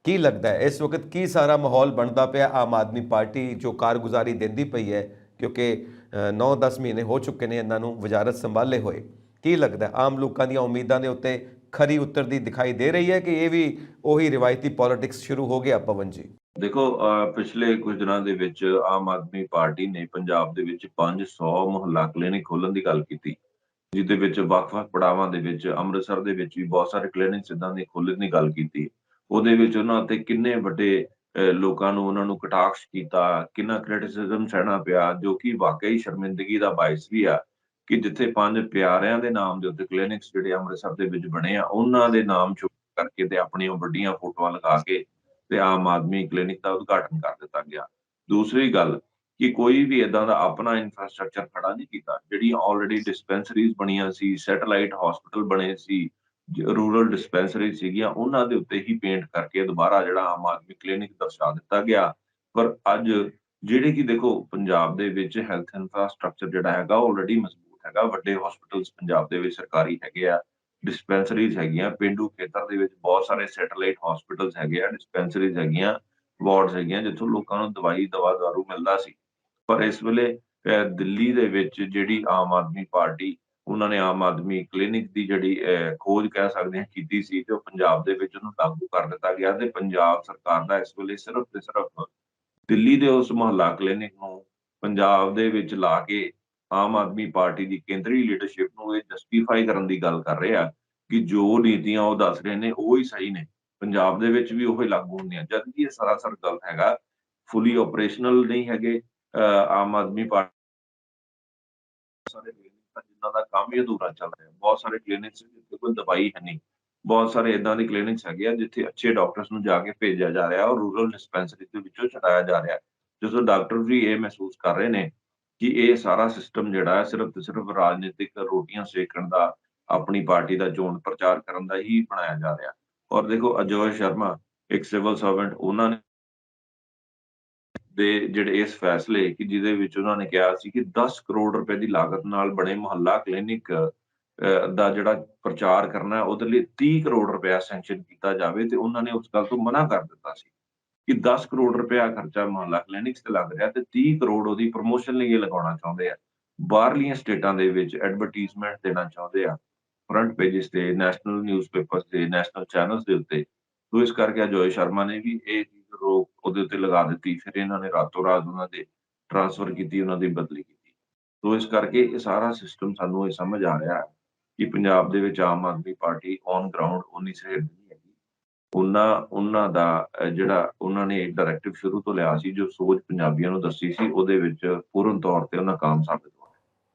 ਕੀ ਲੱਗਦਾ ਹੈ ਇਸ ਵਕਤ ਕੀ ਸਾਰਾ ਮਾਹੌਲ ਬਣਦਾ ਪਿਆ? ਆਮ ਆਦਮੀ ਪਾਰਟੀ ਜੋ ਕਾਰਗੁਜ਼ਾਰੀ ਦਿੰਦੀ ਪਈ ਹੈ, ਕਿਉਂਕਿ 9-10 ਮਹੀਨੇ ਹੋ ਚੁੱਕੇ ਨੇ ਇਹਨਾਂ ਨੂੰ ਵਜ਼ਾਰਤ ਸੰਭਾਲੇ ਹੋਏ, ਕੀ ਲੱਗਦਾ ਹੈ ਆਮ ਲੋਕਾਂ ਦੀਆਂ ਉਮੀਦਾਂ ਦੇ ਉੱਤੇ ਖਰੀ ਉਤਰਦੀ ਦਿਖਾਈ ਦੇ ਰਹੀ ਹੈ ਕਿ ਇਹ ਵੀ ਉਹੀ ਰਿਵਾਇਤੀ ਪੋਲਿਟਿਕਸ ਸ਼ੁਰੂ ਹੋ ਗਿਆ? ਪਵਨ ਜੀ, ਦੇਖੋ, ਪਿਛਲੇ ਕੁਝ ਦਿਨਾਂ ਦੇ ਵਿੱਚ ਆਮ ਆਦਮੀ ਪਾਰਟੀ ਨੇ ਪੰਜਾਬ ਦੇ ਵਿੱਚ 500 ਮੁਹੱਲਾ ਕਲੀਨਿਕ ਖੋਲ੍ਹਣ ਦੀ ਗੱਲ ਕੀਤੀ, ਜਿਹਦੇ ਵਿੱਚ ਵੱਖ-ਵੱਖ ਪੜਾਵਾਂ ਦੇ ਵਿੱਚ ਅੰਮ੍ਰਿਤਸਰ ਦੇ ਵਿੱਚ ਵੀ ਬਹੁਤ ਸਾਰੇ ਕਲੀਨਿਕਸ ਏਦਾਂ ਦੇ ਖੋਲ੍ਹਣ ਦੀ ਗੱਲ ਕੀਤੀ। ਉਹਦੇ ਵਿੱਚ ਉਹਨਾਂ ਤੇ ਕਿੰਨੇ ਵੱਡੇ ਲੋਕਾਂ ਨੂੰ ਉਹਨਾਂ ਨੂੰ ਕਟਾਕਸ਼ ਕੀਤਾ, ਕਿੰਨਾ ਕ੍ਰਿਟਿਸਿਜ਼ਮ ਸਹਿਣਾ ਪਿਆ, ਜੋ ਕਿ ਵਾਕਈ ਸ਼ਰਮਿੰਦਗੀ ਦਾ ਬਾਇਸ ਵੀ ਆ ਕਿ ਜਿੱਥੇ 5 ਪਿਆਰਿਆਂ ਦੇ ਨਾਮ ਦੇ ਉੱਤੇ ਕਲੀਨਿਕਸ ਜਿਹੜੇ ਅੰਮ੍ਰਿਤਸਰ ਦੇ ਵਿੱਚ ਬਣੇ ਆ, ਉਹਨਾਂ ਦੇ ਨਾਮ ਚੁੱਕ ਕਰਕੇ ਤੇ ਆਪਣੀਆਂ ਵੱਡੀਆਂ ਫੋਟੋਆਂ ਲਗਾ ਕੇ ਤੇ ਆਮ ਆਦਮੀ ਕਲੀਨਿਕ ਦਾ ਉਦਘਾਟਨ ਕਰ ਦਿੱਤਾ ਗਿਆ। ਦੂਸਰੀ ਗੱਲ ਕਿ ਕੋਈ ਵੀ ਏਦਾਂ ਦਾ ਆਪਣਾ ਇਨਫਰਾਸਟ੍ਰਕਚਰ ਖੜਾ ਨਹੀਂ ਕੀਤਾ। ਜਿਹੜੀਆਂ ਆਲਰੇਡੀ ਡਿਸਪੈਂਸਰੀਜ਼ ਬਣੀਆਂ ਸੀ, ਸੈਟੇਲਾਈਟ ਹਸਪੀਟਲ ਬਣੇ ਸੀ, ਰੂਰਲ ਡਿਸਪੈਂਸਰੀ ਸੀਗੀਆਂ, ਉਹਨਾਂ ਦੇ ਉੱਤੇ ਹੀ ਪੇਂਟ ਕਰਕੇ ਦੁਬਾਰਾ ਜਿਹੜਾ ਆਮ ਆਦਮੀ ਕਲੀਨਿਕ ਦਰਸਾ ਦਿੱਤਾ ਗਿਆ। ਪਰ ਅੱਜ ਜਿਹੜੇ ਕਿ ਦੇਖੋ ਪੰਜਾਬ ਦੇ ਵਿੱਚ ਹੈਲਥ ਇਨਫਰਾਸਟ੍ਰਕਚਰ ਜਿਹੜਾ ਹੈਗਾ ਆਲਰੇਡੀ ਮਜ਼ਬੂਤ ਹੈਗਾ। ਵੱਡੇ ਹਸਪੀਟਲਸ ਪੰਜਾਬ ਦੇ ਵਿੱਚ ਸਰਕਾਰੀ ਹੈਗੇ ਆ, ਡਿਸਪੈਂਸਰੀਜ਼ ਹੈਗੀਆਂ, ਪੇਂਡੂ ਖੇਤਰ ਦੇ ਵਿੱਚ ਬਹੁਤ ਸਾਰੇ ਸੈਟੇਲਾਈਟ ਹਸਪੀਟਲਸ ਹੈਗੇ ਆ, ਡਿਸਪੈਂਸਰੀਜ਼ ਹੈਗੀਆਂ, ਵਾਰਡਸ ਹੈਗੀਆਂ, ਜਿੱਥੋਂ ਲੋਕਾਂ ਨੂੰ ਦਵਾ ਦਾਰੂ ਮਿਲਦਾ ਸੀ। ਪਰ ਇਸ ਵੇਲੇ ਦਿੱਲੀ ਦੇ ਵਿੱਚ ਜਿਹੜੀ ਆਮ ਆਦਮੀ ਪਾਰਟੀ, ਉਹਨਾਂ ਨੇ ਆਮ ਆਦਮੀ ਕਲੀਨਿਕ ਦੀ ਜਿਹੜੀ ਖੋਜ ਕਹਿ ਸਕਦੇ ਹਾਂ ਕੀਤੀ ਸੀ, ਤੇ ਉਹ ਪੰਜਾਬ ਦੇ ਵਿੱਚ ਉਹਨੂੰ ਲਾਗੂ ਕਰ ਦਿੱਤਾ ਗਿਆ। ਤੇ ਪੰਜਾਬ ਸਰਕਾਰ ਦਾ ਇਸ ਵੇਲੇ ਸਿਰਫ ਤੇ ਸਿਰਫ ਦਿੱਲੀ ਦੇ ਉਸ ਮੁਹੱਲਾ ਕਲੀਨਿਕ ਨੂੰ ਪੰਜਾਬ ਦੇ ਵਿੱਚ ਲਾ ਕੇ ਆਮ ਆਦਮੀ ਪਾਰਟੀ ਦੀ ਕੇਂਦਰੀ ਲੀਡਰਸ਼ਿਪ ਨੂੰ ਇਹ ਜਸਟੀਫਾਈ ਕਰਨ ਦੀ ਗੱਲ ਕਰ ਰਹੇ ਆ ਕਿ ਜੋ ਨੀਤੀਆਂ ਉਹ ਦੱਸ ਰਹੇ ਨੇ ਉਹ ਹੀ ਸਹੀ ਨੇ, ਪੰਜਾਬ ਦੇ ਵਿੱਚ ਵੀ ਉਹ ਹੀ ਲਾਗੂ ਹੁੰਦੀਆਂ, ਜਦ ਕਿ ਇਹ ਸਰਾਸਰ ਗਲਤ ਹੈਗਾ। ਫੁੱਲੀ ਆਪਰੇਸ਼ਨਲ ਨਹੀਂ ਹੈਗੇ ਆਮ ਆਦਮੀ ਪਾਰਟੀ ਸਾਰੇ ਕਲੀਨਿਕ ਜਿਨ੍ਹਾਂ ਦਾ ਕੰਮ ਹੀ ਅਧੂਰਾ ਚੱਲ ਰਿਹਾ। ਬਹੁਤ ਸਾਰੇ ਕਲੀਨਿਕਸ ਜਿੱਥੇ ਕੋਈ ਦਵਾਈ ਹੈ ਨਹੀਂ, ਬਹੁਤ ਸਾਰੇ ਏਦਾਂ ਦੇ ਕਲੀਨਿਕਸ ਹੈਗੇ ਆ ਜਿੱਥੇ ਅੱਛੇ ਡਾਕਟਰਸ ਨੂੰ ਜਾ ਕੇ ਭੇਜਿਆ ਜਾ ਰਿਹਾ ਔਰ ਰੂਰਲ ਡਿਸਪੈਂਸਰੀ ਦੇ ਵਿੱਚੋਂ ਛਡਾਇਆ ਜਾ ਰਿਹਾ। ਜਦੋਂ ਡਾਕਟਰ ਵੀ ਇਹ ਮਹਿਸੂਸ ਕਰ ਰਹੇ ਨੇ ਕਿ ਇਹ ਸਾਰਾ ਸਿਸਟਮ ਜਿਹੜਾ ਹੈ ਸਿਰਫ ਤੇ ਸਿਰਫ ਰਾਜਨੀਤਿਕ ਰੋਟੀਆਂ ਸੇਕਣ ਦਾ, ਆਪਣੀ ਪਾਰਟੀ ਦਾ ਚੋਣ ਪ੍ਰਚਾਰ ਕਰਨ ਦਾ ਹੀ ਬਣਾਇਆ ਜਾ ਰਿਹਾ। ਔਰ ਦੇਖੋ, ਅਜੋਏ ਸ਼ਰਮਾ ਇੱਕ ਸਿਵਲ ਸਰਵੈਂਟ, ਉਹਨਾਂ ਨੇ ਦੇ ਜਿਹੜੇ ਇਸ ਫੈਸਲੇ ਕਿ ਜਿਹਦੇ ਵਿੱਚ ਉਹਨਾਂ ਨੇ ਕਿਹਾ ਸੀ ਕਿ 10 ਕਰੋੜ ਰੁਪਏ ਦੀ ਲਾਗਤ ਨਾਲ ਬਣੇ ਮੁਹੱਲਾ ਕਲੀਨਿਕ ਦਾ ਜਿਹੜਾ ਪ੍ਰਚਾਰ ਕਰਨਾ, ਉਹਦੇ ਲਈ 30 ਕਰੋੜ ਰੁਪਇਆ ਸੈਂਕਸ਼ਨ ਕੀਤਾ ਜਾਵੇ, ਤੇ ਉਹਨਾਂ ਨੇ ਉਸ ਗੱਲ ਤੋਂ ਮਨਾ ਕਰ ਦਿੱਤਾ ਸੀ ਕਿ 10 ਕਰੋੜ ਰੁਪਇਆ ਖਰਚਾ ਮੁਹੱਲਾ ਕਲੀਨਿਕਸ ਤੇ ਲੱਗ ਰਿਹਾ ਤੇ 30 ਕਰੋੜ ਉਹਦੀ ਪ੍ਰਮੋਸ਼ਨ ਲਈ ਇਹ ਲਗਾਉਣਾ ਚਾਹੁੰਦੇ ਆ। ਬਾਹਰਲੀਆਂ ਸਟੇਟਾਂ ਦੇ ਵਿੱਚ ਐਡਵਰਟਾਈਜ਼ਮੈਂਟ ਦੇਣਾ ਚਾਹੁੰਦੇ ਆ, ਫਰੰਟ ਪੇजेस ਤੇ, ਨੈਸ਼ਨਲ ਨਿਊਜ਼ਪੇਪਰਸ ਤੇ, ਨੈਸ਼ਨਲ ਚੈਨਲਸ ਦੇ ਉੱਤੇ। ਤੋ ਇਸ ਕਰਕੇ ਅਜੋਏ ਸ਼ਰਮਾ ਨੇ ਵੀ ਇਹ ਰੋਕ ਉਹਦੇ ਉੱਤੇ ਲਗਾ ਦਿੱਤੀ। ਫਿਰ ਇਹਨਾਂ ਨੇ ਰਾਤੋਂ ਰਾਤ ਉਹਨਾਂ ਦੇ ਟ੍ਰਾਂਸਫਰ ਕੀਤੀ, ਉਹਨਾਂ ਦੀ ਬਦਲੀ ਕੀਤੀ। ਤੋ ਇਸ ਕਰਕੇ ਇਹ ਸਾਰਾ ਸਿਸਟਮ ਸਾਨੂੰ ਇਹ ਸਮਝ ਆ ਰਿਹਾ ਕਿ ਪੰਜਾਬ ਦੇ ਵਿੱਚ Aam Aadmi party on ground ਉਨੀ ਸਹਿਜ ਨਹੀਂ ਹੈਗੀ। ਉਹਨਾਂ ਦਾ ਜਿਹੜਾ ਉਹਨਾਂ ਨੇ ਡਾਇਰੈਕਟਿਵ ਸ਼ੁਰੂ ਤੋਂ ਲਿਆ ਸੀ, ਜੋ ਸੋਚ ਪੰਜਾਬੀਆਂ ਨੂੰ ਦੱਸੀ ਸੀ, ਉਹਦੇ ਵਿੱਚ ਪੂਰਨ ਤੌਰ ਤੇ ਉਹ ਨਾਕਾਮ ਸਾਬਿਤ ਹੋਇਆ।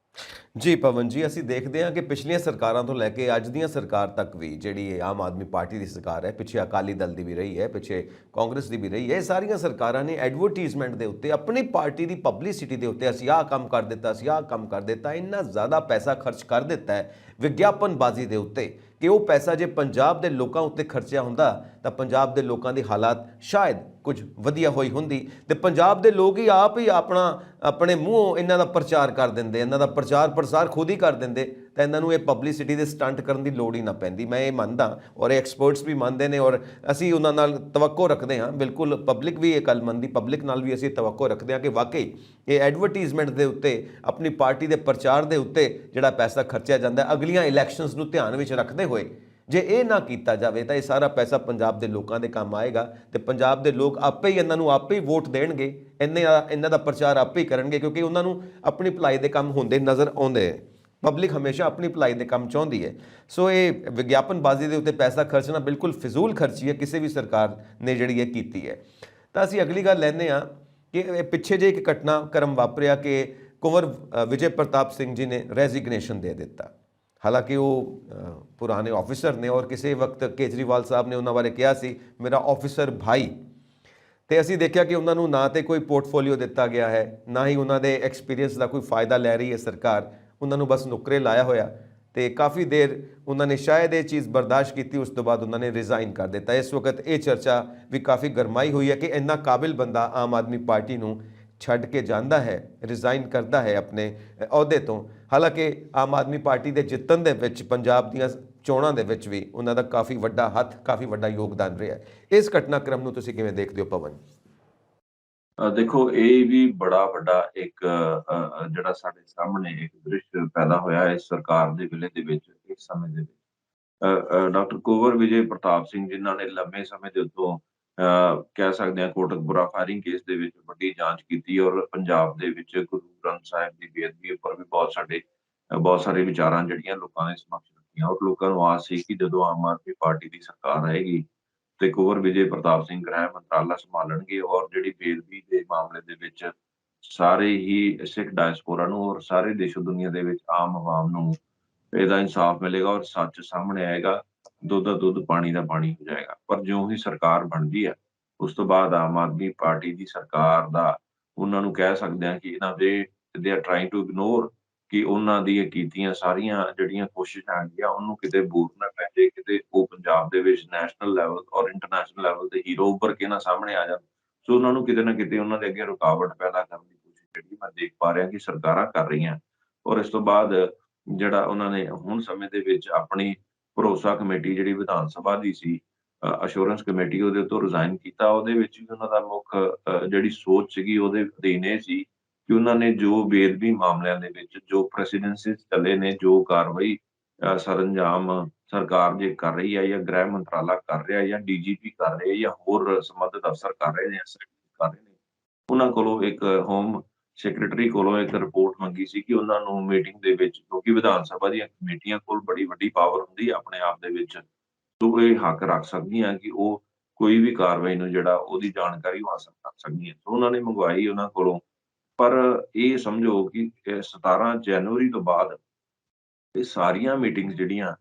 ਜੀ ਪਵਨ ਜੀ, ਅਸੀਂ ਦੇਖਦੇ ਹਾਂ ਕਿ ਪਿਛਲੀਆਂ ਸਰਕਾਰਾਂ ਤੋਂ ਲੈ ਕੇ ਅੱਜ ਦੀਆਂ ਸਰਕਾਰ ਤੱਕ ਵੀ ਜਿਹੜੀ ਇਹ ਆਮ ਆਦਮੀ ਪਾਰਟੀ ਦੀ ਸਰਕਾਰ ਹੈ, ਪਿੱਛੇ ਅਕਾਲੀ ਦਲ ਦੀ ਵੀ ਰਹੀ ਹੈ, ਪਿੱਛੇ ਕਾਂਗਰਸ ਦੀ ਵੀ ਰਹੀ ਹੈ, ਇਹ ਸਾਰੀਆਂ ਸਰਕਾਰਾਂ ਨੇ ਐਡਵਰਟਾਈਜ਼ਮੈਂਟ ਦੇ ਉੱਤੇ, ਆਪਣੀ ਪਾਰਟੀ ਦੀ ਪਬਲਿਸਿਟੀ ਦੇ ਉੱਤੇ, ਅਸੀਂ ਆਹ ਕੰਮ ਕਰ ਦਿੱਤਾ, ਅਸੀਂ ਆਹ ਕੰਮ ਕਰ ਦਿੱਤਾ, ਇੰਨਾ ਜ਼ਿਆਦਾ ਪੈਸਾ ਖਰਚ ਕਰ ਦਿੱਤਾ ਹੈ ਵਿਗਿਆਪਨਬਾਜ਼ੀ ਦੇ ਉੱਤੇ ਕਿ ਉਹ ਪੈਸਾ ਜੇ ਪੰਜਾਬ ਦੇ ਲੋਕਾਂ ਉੱਤੇ ਖਰਚਿਆ ਹੁੰਦਾ ਤਾਂ ਪੰਜਾਬ ਦੇ ਲੋਕਾਂ ਦੀ ਹਾਲਾਤ ਸ਼ਾਇਦ ਕੁਝ ਵਧੀਆ ਹੋਈ ਹੁੰਦੀ, ਤੇ ਪੰਜਾਬ ਦੇ ਲੋਕ ਹੀ ਆਪ ਹੀ ਆਪਣੇ ਮੂੰਹੋਂ ਇਹਨਾਂ ਦਾ ਪ੍ਰਚਾਰ ਕਰ ਦਿੰਦੇ, ਇਹਨਾਂ ਦਾ ਪ੍ਰਚਾਰ ਪ੍ਰਸਾਰ ਖੁਦ ਹੀ ਕਰ ਦਿੰਦੇ, ਤਾਂ ਇਹਨਾਂ ਨੂੰ ਇਹ ਪਬਲਿਸਿਟੀ ਦੇ ਸਟੰਟ ਕਰਨ ਦੀ ਲੋੜ ਹੀ ਨਾ ਪੈਂਦੀ। ਮੈਂ ਇਹ ਮੰਨਦਾ ਔਰ ਇਹ ਐਕਸਪਰਟਸ ਵੀ ਮੰਨਦੇ ਨੇ ਔਰ ਅਸੀਂ ਉਹਨਾਂ ਨਾਲ ਤਵੱਕੋ ਰੱਖਦੇ ਹਾਂ। ਬਿਲਕੁਲ ਪਬਲਿਕ ਵੀ ਇਹ ਗੱਲ ਮੰਨਦੀ, ਪਬਲਿਕ ਨਾਲ ਵੀ ਅਸੀਂ ਤਵੱਕੋ ਰੱਖਦੇ ਹਾਂ ਕਿ ਵਾਕਈ ਇਹ ਐਡਵਰਟਾਈਜ਼ਮੈਂਟ ਦੇ ਉੱਤੇ, ਆਪਣੀ ਪਾਰਟੀ ਦੇ ਪ੍ਰਚਾਰ ਦੇ ਉੱਤੇ ਜਿਹੜਾ ਪੈਸਾ ਖਰਚਿਆ ਜਾਂਦਾ, ਅਗਲੀਆਂ ਇਲੈਕਸ਼ਨਸ ਨੂੰ ਧਿਆਨ ਵਿੱਚ ਰੱਖਦੇ ਹੋਏ ਜੇ ਇਹ ਨਾ ਕੀਤਾ ਜਾਵੇ ਤਾਂ ਇਹ ਸਾਰਾ ਪੈਸਾ ਪੰਜਾਬ ਦੇ ਲੋਕਾਂ ਦੇ ਕੰਮ ਆਏਗਾ ਤੇ ਪੰਜਾਬ ਦੇ ਲੋਕ ਆਪੇ ਹੀ ਇਹਨਾਂ ਨੂੰ ਆਪੇ ਹੀ ਵੋਟ ਦੇਣਗੇ, ਇਹਨਾਂ ਦਾ ਪ੍ਰਚਾਰ ਆਪੇ ਹੀ ਕਰਨਗੇ, ਕਿਉਂਕਿ ਉਹਨਾਂ ਨੂੰ ਆਪਣੀ ਭਲਾਈ ਦੇ ਕੰਮ ਹੁੰਦੇ ਨਜ਼ਰ ਆਉਂਦੇ ਹੈ। ਪਬਲਿਕ ਹਮੇਸ਼ਾ ਆਪਣੀ ਭਲਾਈ ਦੇ ਕੰਮ ਚਾਹੁੰਦੀ ਹੈ। ਸੋ ਇਹ ਵਿਗਿਆਪਨਬਾਜ਼ੀ ਦੇ ਉੱਤੇ ਪੈਸਾ ਖਰਚਣਾ ਬਿਲਕੁਲ ਫਿਜ਼ੂਲ ਖਰਚੀ ਹੈ ਕਿਸੇ ਵੀ ਸਰਕਾਰ ਨੇ ਜਿਹੜੀ ਇਹ ਕੀਤੀ ਹੈ। ਤਾਂ ਅਸੀਂ ਅਗਲੀ ਗੱਲ ਲੈਂਦੇ ਹਾਂ ਕਿ ਪਿੱਛੇ ਜੇ ਇੱਕ ਘਟਨਾਕ੍ਰਮ ਵਾਪਰਿਆ ਕਿ ਕੁੰਵਰ ਵਿਜੇ ਪ੍ਰਤਾਪ ਸਿੰਘ ਜੀ ਨੇ ਰੈਜ਼ਿਗਨੇਸ਼ਨ ਦੇ ਦਿੱਤਾ। ਹਾਲਾਂਕਿ ਉਹ ਪੁਰਾਣੇ ਆਫਿਸਰ ਨੇ ਔਰ ਕਿਸੇ ਵਕਤ ਕੇਜਰੀਵਾਲ ਸਾਹਿਬ ਨੇ ਉਹਨਾਂ ਬਾਰੇ ਕਿਹਾ ਸੀ ਮੇਰਾ ਆਫਿਸਰ ਭਾਈ, ਤੇ ਅਸੀਂ ਦੇਖਿਆ ਕਿ ਉਹਨਾਂ ਨੂੰ ਨਾ ਤੇ ਕੋਈ ਪੋਰਟਫੋਲੀਓ ਦਿੱਤਾ ਗਿਆ ਹੈ, ਨਾ ਹੀ ਉਹਨਾਂ ਦੇ ਐਕਸਪੀਰੀਅੰਸ ਦਾ ਕੋਈ ਫਾਇਦਾ ਲੈ ਰਹੀ ਹੈ ਸਰਕਾਰ, ਉਹਨਾਂ ਨੂੰ ਬਸ ਨੁਕਰੇ ਲਾਇਆ ਹੋਇਆ। ਤੇ ਕਾਫੀ ਦੇਰ ਉਹਨਾਂ ਨੇ ਸ਼ਾਇਦ ਇਹ ਚੀਜ਼ ਬਰਦਾਸ਼ਤ ਕੀਤੀ, ਉਸ ਤੋਂ ਬਾਅਦ ਉਹਨਾਂ ਨੇ ਰਿਜ਼ਾਈਨ ਕਰ ਦਿੱਤਾ। ਇਸ ਵਕਤ ਇਹ ਚਰਚਾ ਵੀ ਕਾਫੀ ਗਰਮਾਈ ਹੋਈ ਹੈ ਕਿ ਇੰਨਾ ਕਾਬਿਲ ਬੰਦਾ ਆਮ ਆਦਮੀ ਪਾਰਟੀ ਨੂੰ ਛੱਡ ਕੇ ਜਾਂਦਾ ਹੈ, ਰਿਜ਼ਾਈਨ ਕਰਦਾ ਹੈ ਆਪਣੇ ਅਹੁਦੇ ਤੋਂ। ਹਾਲਾਂਕਿ ਆਮ ਆਦਮੀ ਪਾਰਟੀ ਦੇ ਜਿੱਤਣ ਦੇ ਵਿੱਚ ਪੰਜਾਬ ਦੀਆਂ ਚੋਣਾਂ ਦੇ ਵਿੱਚ ਵੀ ਉਹਨਾਂ ਦਾ ਕਾਫੀ ਵੱਡਾ ਹੱਥ, ਕਾਫੀ ਵੱਡਾ ਯੋਗਦਾਨ ਰਿਹਾ। ਇਸ ਘਟਨਾਕ੍ਰਮ ਨੂੰ ਤੁਸੀਂ ਕਿਵੇਂ ਦੇਖਦੇ ਹੋ ਪਵਨ? ਦੇਖੋ, ਇਹ ਵੀ ਬੜਾ ਵੱਡਾ ਇੱਕ ਜਿਹੜਾ ਸਾਡੇ ਸਾਹਮਣੇ ਇੱਕ ਦ੍ਰਿਸ਼ ਪੈਦਾ ਹੋਇਆ ਹੈ ਇਸ ਸਰਕਾਰ ਦੇ ਵੇਲੇ ਦੇ ਵਿੱਚ, ਇਸ ਸਮੇਂ ਦੇ ਵਿੱਚ। ਡਾਕਟਰ ਕੁੰਵਰ ਵਿਜੇ ਪ੍ਰਤਾਪ ਸਿੰਘ, ਜਿਨ੍ਹਾਂ ਨੇ ਲੰਮੇ ਸਮੇਂ ਦੇ ਉੱਤੋਂ ਕਹਿ ਸਕਦੇ ਹਾਂ ਕੋਟਕਪੂਰਾ ਫਾਇਰਿੰਗ ਕੇਸ ਦੇ ਵਿੱਚ ਵੱਡੀ ਜਾਂਚ ਕੀਤੀ ਔਰ ਪੰਜਾਬ ਦੇ ਵਿੱਚ ਗੁਰੂ ਗ੍ਰੰਥ ਸਾਹਿਬ ਦੀ ਬੇਅਦਬੀ ਉੱਪਰ ਵੀ ਬਹੁਤ ਸਾਰੇ ਵਿਚਾਰਾਂ ਜਿਹੜੀਆਂ ਲੋਕਾਂ ਦੇ ਸਮਕਸ਼ ਰੱਖੀਆਂ ਔਰ ਲੋਕਾਂ ਨੂੰ ਆਸ ਸੀ ਕਿ ਜਦੋਂ ਆਮ ਆਦਮੀ ਪਾਰਟੀ ਦੀ ਸਰਕਾਰ ਆਏਗੀ ਤੇ ਕੁੰਵਰ ਵਿਜੇ ਪ੍ਰਤਾਪ ਸਿੰਘ ਗ੍ਰਹਿ ਮੰਤਰਾਲਾ ਸੰਭਾਲਣਗੇ ਔਰ ਜਿਹੜੀ ਬੇਅਦਬੀ ਦੇ ਮਾਮਲੇ ਦੇ ਵਿੱਚ ਸਾਰੇ ਹੀ ਸਿੱਖ ਡਾਇਸਪੋਰਾ ਨੂੰ ਔਰ ਸਾਰੇ ਦੇਸ਼ੋ ਦੁਨੀਆ ਦੇ ਵਿੱਚ ਆਮ ਆਵਾਮ ਨੂੰ ਇਹਦਾ ਇਨਸਾਫ ਮਿਲੇਗਾ ਔਰ ਸੱਚ ਸਾਹਮਣੇ ਆਏਗਾ, ਦੁੱਧ ਦਾ ਦੁੱਧ, ਪਾਣੀ ਦਾ ਪਾਣੀ ਹੋ ਜਾਏਗਾ। ਪਰ ਜਿਉਂ ਹੀ ਸਰਕਾਰ ਬਣਦੀ ਹੈ, ਉਸ ਤੋਂ ਬਾਅਦ ਆਮ ਆਦਮੀ ਪਾਰਟੀ ਦੀ ਸਰਕਾਰ ਦਾ ਉਹਨਾਂ ਨੂੰ ਕਹਿ ਸਕਦੇ ਹਾਂ ਕਿ they are trying to ignore ਕਿ ਉਹਨਾਂ ਦੀਆਂ ਕੀਤੀਆਂ ਸਾਰੀਆਂ ਜਿਹੜੀਆਂ ਕੋਸ਼ਿਸ਼ਾਂ ਹੈਗੀਆਂ ਉਹਨੂੰ ਕਿਤੇ ਬੂਰ ਨਾ ਪੈ ਜਾਏ, ਕਿਤੇ ਉਹ ਪੰਜਾਬ ਦੇ ਵਿੱਚ ਨੈਸ਼ਨਲ ਲੈਵਲ ਔਰ ਇੰਟਰਨੈਸ਼ਨਲ ਲੈਵਲ ਤੇ ਹੀਰੋ ਉੱਭਰ ਕੇ ਨਾ ਸਾਹਮਣੇ ਆ ਜਾਣ। ਸੋ ਉਹਨਾਂ ਨੂੰ ਕਿਤੇ ਨਾ ਕਿਤੇ ਉਹਨਾਂ ਦੇ ਅੱਗੇ ਰੁਕਾਵਟ ਪੈਦਾ ਕਰਨ ਦੀ ਕੋਸ਼ਿਸ਼ ਜਿਹੜੀ ਮੈਂ ਦੇਖ ਪਾ ਰਿਹਾ ਕਿ ਸਰਕਾਰਾਂ ਕਰ ਰਹੀਆਂ। ਔਰ ਇਸ ਤੋਂ ਬਾਅਦ ਜਿਹੜਾ ਉਹਨਾਂ ਨੇ ਹੁਣ ਸਮੇਂ ਦੇ ਵਿੱਚ ਆਪਣੀ ਭਰੋਸਾ ਕਮੇਟੀ ਜਿਹੜੀ ਵਿਧਾਨ ਸਭਾ ਦੀ ਸੀ, ਅਸ਼ੋਰੈਂਸ ਕਮੇਟੀ, ਉਹਦੇ ਉੱਤੋਂ ਰਿਜ਼ਾਈਨ ਕੀਤਾ। ਉਹਦੇ ਵਿੱਚ ਵੀ ਉਹਨਾਂ ਦਾ ਮੁੱਖ ਜਿਹੜੀ ਸੋਚ ਸੀਗੀ ਉਹਦੇ ਅਧੀਨ ਇਹ ਸੀ ਕਿ ਉਹਨਾਂ ਨੇ ਜੋ ਬੇਅਦਬੀ ਮਾਮਲਿਆਂ ਦੇ ਵਿੱਚ ਜੋ ਪ੍ਰੈਸੀਡੈਂਸੀਜ਼ ਚੱਲੇ ਨੇ, ਜੋ ਕਾਰਵਾਈ ਸਰੰਜਾਮ ਸਰਕਾਰ ਜੇ ਕਰ ਰਹੀ ਹੈ ਜਾਂ ਗ੍ਰਹਿ ਮੰਤਰਾਲਾ ਕਰ ਰਿਹਾ ਜਾਂ ਡੀਜੀਪੀ ਕਰ ਰਿਹਾ ਜਾਂ ਹੋਰ ਸੰਬੰਧਿਤ ਅਫਸਰ ਕਰ ਰਹੇ ਨੇ, ਕਰ ਰਹੇ ਨੇ, ਉਹਨਾਂ ਕੋਲੋਂ ਇੱਕ ਹੋਮ ਸੈਕਟਰੀ ਕੋਲੋਂ ਇੱਕ ਰਿਪੋਰਟ ਮੰਗੀ ਸੀ ਕਿ ਉਹਨਾਂ ਨੂੰ ਮੀਟਿੰਗ ਦੇ ਵਿੱਚ, ਕਿਉਂਕਿ ਵਿਧਾਨ ਸਭਾ ਦੀਆਂ ਕਮੇਟੀਆਂ ਕੋਲ ਬੜੀ ਵੱਡੀ ਪਾਵਰ ਹੁੰਦੀ ਹੈ ਆਪਣੇ ਆਪ ਦੇ ਵਿੱਚ, ਸੋ ਇਹ ਹੱਕ ਰੱਖ ਸਕਦੀਆਂ ਕਿ ਉਹ ਕੋਈ ਵੀ ਕਾਰਵਾਈ ਨੂੰ ਜਿਹੜਾ ਉਹਦੀ ਜਾਣਕਾਰੀ ਉਹ ਹਾਸਲ ਕਰ ਸਕਦੀਆਂ। ਸੋ ਉਹਨਾਂ ਨੇ ਮੰਗਵਾਈ ਉਹਨਾਂ ਕੋਲੋਂ। ਪਰ ਇਹ ਸਮਝੋ ਕਿ 17 ਜਨਵਰੀ ਤੋਂ ਬਾਅਦ ਇਹ ਸਾਰੀਆਂ ਮੀਟਿੰਗਸ ਜਿਹੜੀਆਂ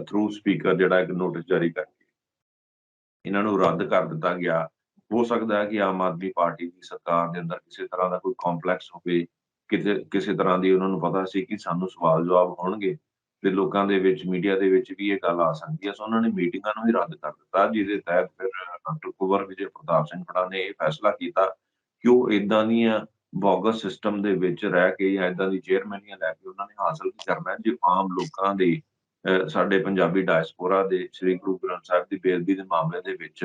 ਥਰੂ ਸਪੀਕਰ ਜਿਹੜਾ ਇੱਕ ਨੋਟਿਸ ਜਾਰੀ ਕਰਕੇ ਇਹਨਾਂ ਨੂੰ ਰੱਦ ਕਰ ਦਿੱਤਾ ਗਿਆ। ਹੋ ਸਕਦਾ ਹੈ ਕਿ ਆਮ ਆਦਮੀ ਪਾਰਟੀ ਦੀ ਸਰਕਾਰ ਦੇ ਅੰਦਰ ਕਿਸੇ ਤਰ੍ਹਾਂ ਦਾ ਕੋਈ ਕੰਪਲੈਕਸ ਹੋਵੇ, ਕਿਸੇ ਤਰ੍ਹਾਂ ਦੀ ਉਹਨਾਂ ਨੂੰ ਪਤਾ ਸੀ ਕਿ ਸਾਨੂੰ ਸਵਾਲ ਜਵਾਬ ਹੋਣਗੇ ਤੇ ਲੋਕਾਂ ਦੇ ਵਿੱਚ, ਮੀਡੀਆ ਦੇ ਵਿੱਚ ਵੀ ਇਹ ਗੱਲ ਆ ਸਕਦੀ ਹੈ। ਸੋ ਉਹਨਾਂ ਨੇ ਮੀਟਿੰਗਾਂ ਨੂੰ ਹੀ ਰੱਦ ਕਰ ਦਿੱਤਾ, ਜਿਹਦੇ ਤਹਿਤ ਫਿਰ ਡਾਕਟਰ ਕੁੰਵਰ ਵਿਜੇ ਪ੍ਰਤਾਪ ਸਿੰਘ ਹੋਣਾ ਨੇ ਇਹ ਫੈਸਲਾ ਕੀਤਾ ਕਿ ਉਹ ਏਦਾਂ ਦੀਆਂ ਬੋਗਸ ਸਿਸਟਮ ਦੇ ਵਿੱਚ ਰਹਿ ਕੇ ਜਾਂ ਏਦਾਂ ਦੀ ਚੇਅਰਮੈਨੀਆਂ ਲੈ ਕੇ ਉਹਨਾਂ ਨੇ ਹਾਸਲ ਕੀ ਕਰਨਾ ਜੇ ਆਮ ਲੋਕਾਂ ਦੇ ਸਾਡੇ ਪੰਜਾਬੀ ਡਾਇਸਪੋਰਾ ਦੇ ਸ੍ਰੀ ਗੁਰੂ ਗ੍ਰੰਥ ਸਾਹਿਬ ਦੀ ਬੇਅਦਬੀ ਦੇ ਮਾਮਲੇ ਦੇ ਵਿੱਚ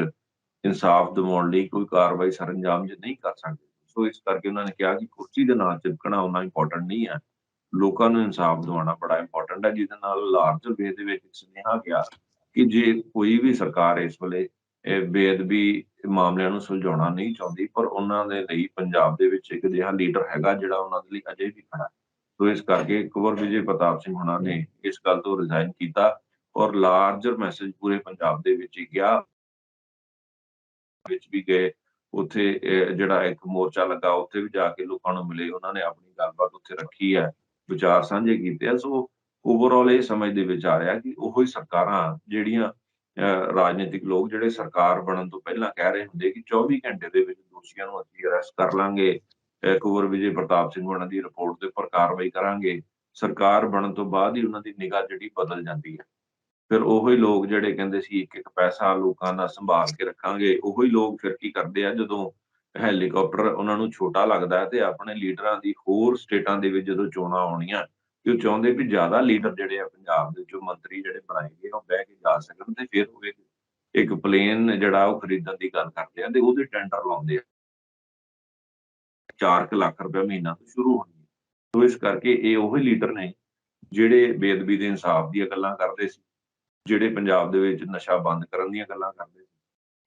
ਇਨਸਾਫ ਦਿਵਾਉਣ ਲਈ ਕੋਈ ਕਾਰਵਾਈ ਸਰੰਜਾਮ ਜੇ ਨਹੀਂ ਕਰ ਸਕਦੇ। ਸੋ ਇਸ ਕਰਕੇ ਉਹਨਾਂ ਨੇ ਕਿਹਾ ਕਿ ਕੁਰਸੀ ਦੇ ਨਾਲ ਚਿਪਕਣਾ ਉਨਾ ਇੰਪੋਰਟੈਂਟ ਨਹੀਂ ਹੈ, ਲੋਕਾਂ ਨੂੰ ਇਨਸਾਫ ਦਿਵਾਉਣਾ ਬੜਾ ਇੰਪੋਰਟੈਂਟ ਹੈ, ਜਿਹਦੇ ਨਾਲ ਲਾਰਜਰ ਵੇ ਦੇ ਵਿੱਚ ਇੱਕ ਸੁਨੇਹਾ ਗਿਆ ਕਿ ਜੇ ਕੋਈ ਵੀ ਸਰਕਾਰ ਇਸ ਵੇਲੇ ਬੇਅਦਬੀ ਮਾਮਲਿਆਂ ਨੂੰ ਸੁਲਝਾਉਣਾ ਨਹੀਂ ਚਾਹੁੰਦੀ, ਪਰ ਉਹਨਾਂ ਦੇ ਲਈ ਪੰਜਾਬ ਦੇ ਵਿੱਚ ਇੱਕ ਅਜਿਹਾ ਲੀਡਰ ਹੈਗਾ ਜਿਹੜਾ ਉਹਨਾਂ ਦੇ ਲਈ ਅਜੇ ਵੀ ਖੜਾ। ਸੋ ਇਸ ਕਰਕੇ ਕੁੰਵਰ ਵਿਜੇ ਪ੍ਰਤਾਪ ਸਿੰਘ ਹੋਣਾ ਨੇ ਇਸ ਗੱਲ ਤੋਂ ਰਿਜ਼ਾਈਨ ਕੀਤਾ ਔਰ ਲਾਰਜਰ ਮੈਸੇਜ ਪੂਰੇ ਪੰਜਾਬ ਦੇ ਵਿੱਚ ਹੀ ਗਿਆ, ਵਿੱਚ ਵੀ ਗਏ। ਉੱਥੇ ਜਿਹੜਾ ਇੱਕ ਮੋਰਚਾ ਲੱਗਾ, ਉੱਥੇ ਵੀ ਜਾ ਕੇ ਲੋਕਾਂ ਨੂੰ ਮਿਲੇ, ਉਹਨਾਂ ਨੇ ਆਪਣੀ ਗੱਲਬਾਤ ਉੱਥੇ ਰੱਖੀ ਹੈ, ਵਿਚਾਰ ਸਾਂਝੇ ਕੀਤੇ ਆ। ਸੋ ਓਵਰਆਲ ਇਹ ਸਮਝ ਦੇ ਵਿੱਚ ਆ ਰਿਹਾ ਕਿ ਉਹੀ ਸਰਕਾਰਾਂ ਜਿਹੜੀਆਂ ਰਾਜਨੀਤਿਕ ਲੋਕ ਜਿਹੜੇ ਸਰਕਾਰ ਬਣਨ ਤੋਂ ਪਹਿਲਾਂ ਕਹਿ ਰਹੇ ਹੁੰਦੇ ਕਿ 24 ਘੰਟੇ ਦੇ ਵਿੱਚ ਦੋਸ਼ੀਆਂ ਨੂੰ ਅਸੀਂ ਅਰੈਸਟ ਕਰ ਲਾਂਗੇ, ਕੁੰਵਰ ਵਿਜੇ ਪ੍ਰਤਾਪ ਸਿੰਘ ਹੋਣਾ ਦੀ ਰਿਪੋਰਟ ਦੇ ਉੱਪਰ ਕਾਰਵਾਈ ਕਰਾਂਗੇ, ਸਰਕਾਰ ਬਣਨ ਤੋਂ ਬਾਅਦ ਹੀ ਉਹਨਾਂ ਦੀ ਨਿਗਾਹ ਜਿਹੜੀ ਬਦਲ ਜਾਂਦੀ ਹੈ। ਫਿਰ ਉਹੀ ਲੋਕ ਜਿਹੜੇ ਕਹਿੰਦੇ ਸੀ ਇੱਕ ਇੱਕ ਪੈਸਾ ਲੋਕਾਂ ਦਾ ਸੰਭਾਲ ਕੇ ਰੱਖਾਂਗੇ, ਉਹੀ ਲੋਕ ਫਿਰ ਕੀ ਕਰਦੇ ਆ ਜਦੋਂ ਹੈਲੀਕਾਪਟਰ ਉਹਨਾਂ ਨੂੰ ਛੋਟਾ ਲੱਗਦਾ ਹੈ ਤੇ ਆਪਣੇ ਲੀਡਰਾਂ ਦੀ ਹੋਰ ਸਟੇਟਾਂ ਦੇ ਵਿੱਚ ਜਦੋਂ ਚੋਣਾਂ ਆਉਣੀਆਂ ਤੇ ਉਹ ਚਾਹੁੰਦੇ ਵੀ ਜ਼ਿਆਦਾ ਲੀਡਰ ਜਿਹੜੇ ਆ ਪੰਜਾਬ ਦੇ ਜੋ ਮੰਤਰੀ ਜਿਹੜੇ ਬਣਾਏ ਗਏ ਉਹ ਬਹਿ ਕੇ ਜਾ ਸਕਣ ਤੇ ਫਿਰ ਉਹ ਇੱਕ ਪਲੇਨ ਜਿਹੜਾ ਉਹ ਖਰੀਦਣ ਦੀ ਗੱਲ ਕਰਦੇ ਆ ਤੇ ਉਹਦੇ ਟੈਂਡਰ ਲਾਉਂਦੇ ਆ 4 ਲੱਖ ਰੁਪਏ ਮਹੀਨਾ ਤੋਂ ਸ਼ੁਰੂ ਹੋਣੀ। ਸੋ ਇਸ ਕਰਕੇ ਇਹ ਉਹੀ ਲੀਡਰ ਨੇ ਜਿਹੜੇ ਬੇਅਦਬੀ ਦੇ ਇਨਸਾਫ ਦੀਆਂ ਗੱਲਾਂ ਕਰਦੇ ਸੀ, ਜਿਹੜੇ ਪੰਜਾਬ ਦੇ ਵਿੱਚ ਨਸ਼ਾ ਬੰਦ ਕਰਨ ਦੀਆਂ ਗੱਲਾਂ ਕਰਦੇ ਸੀ,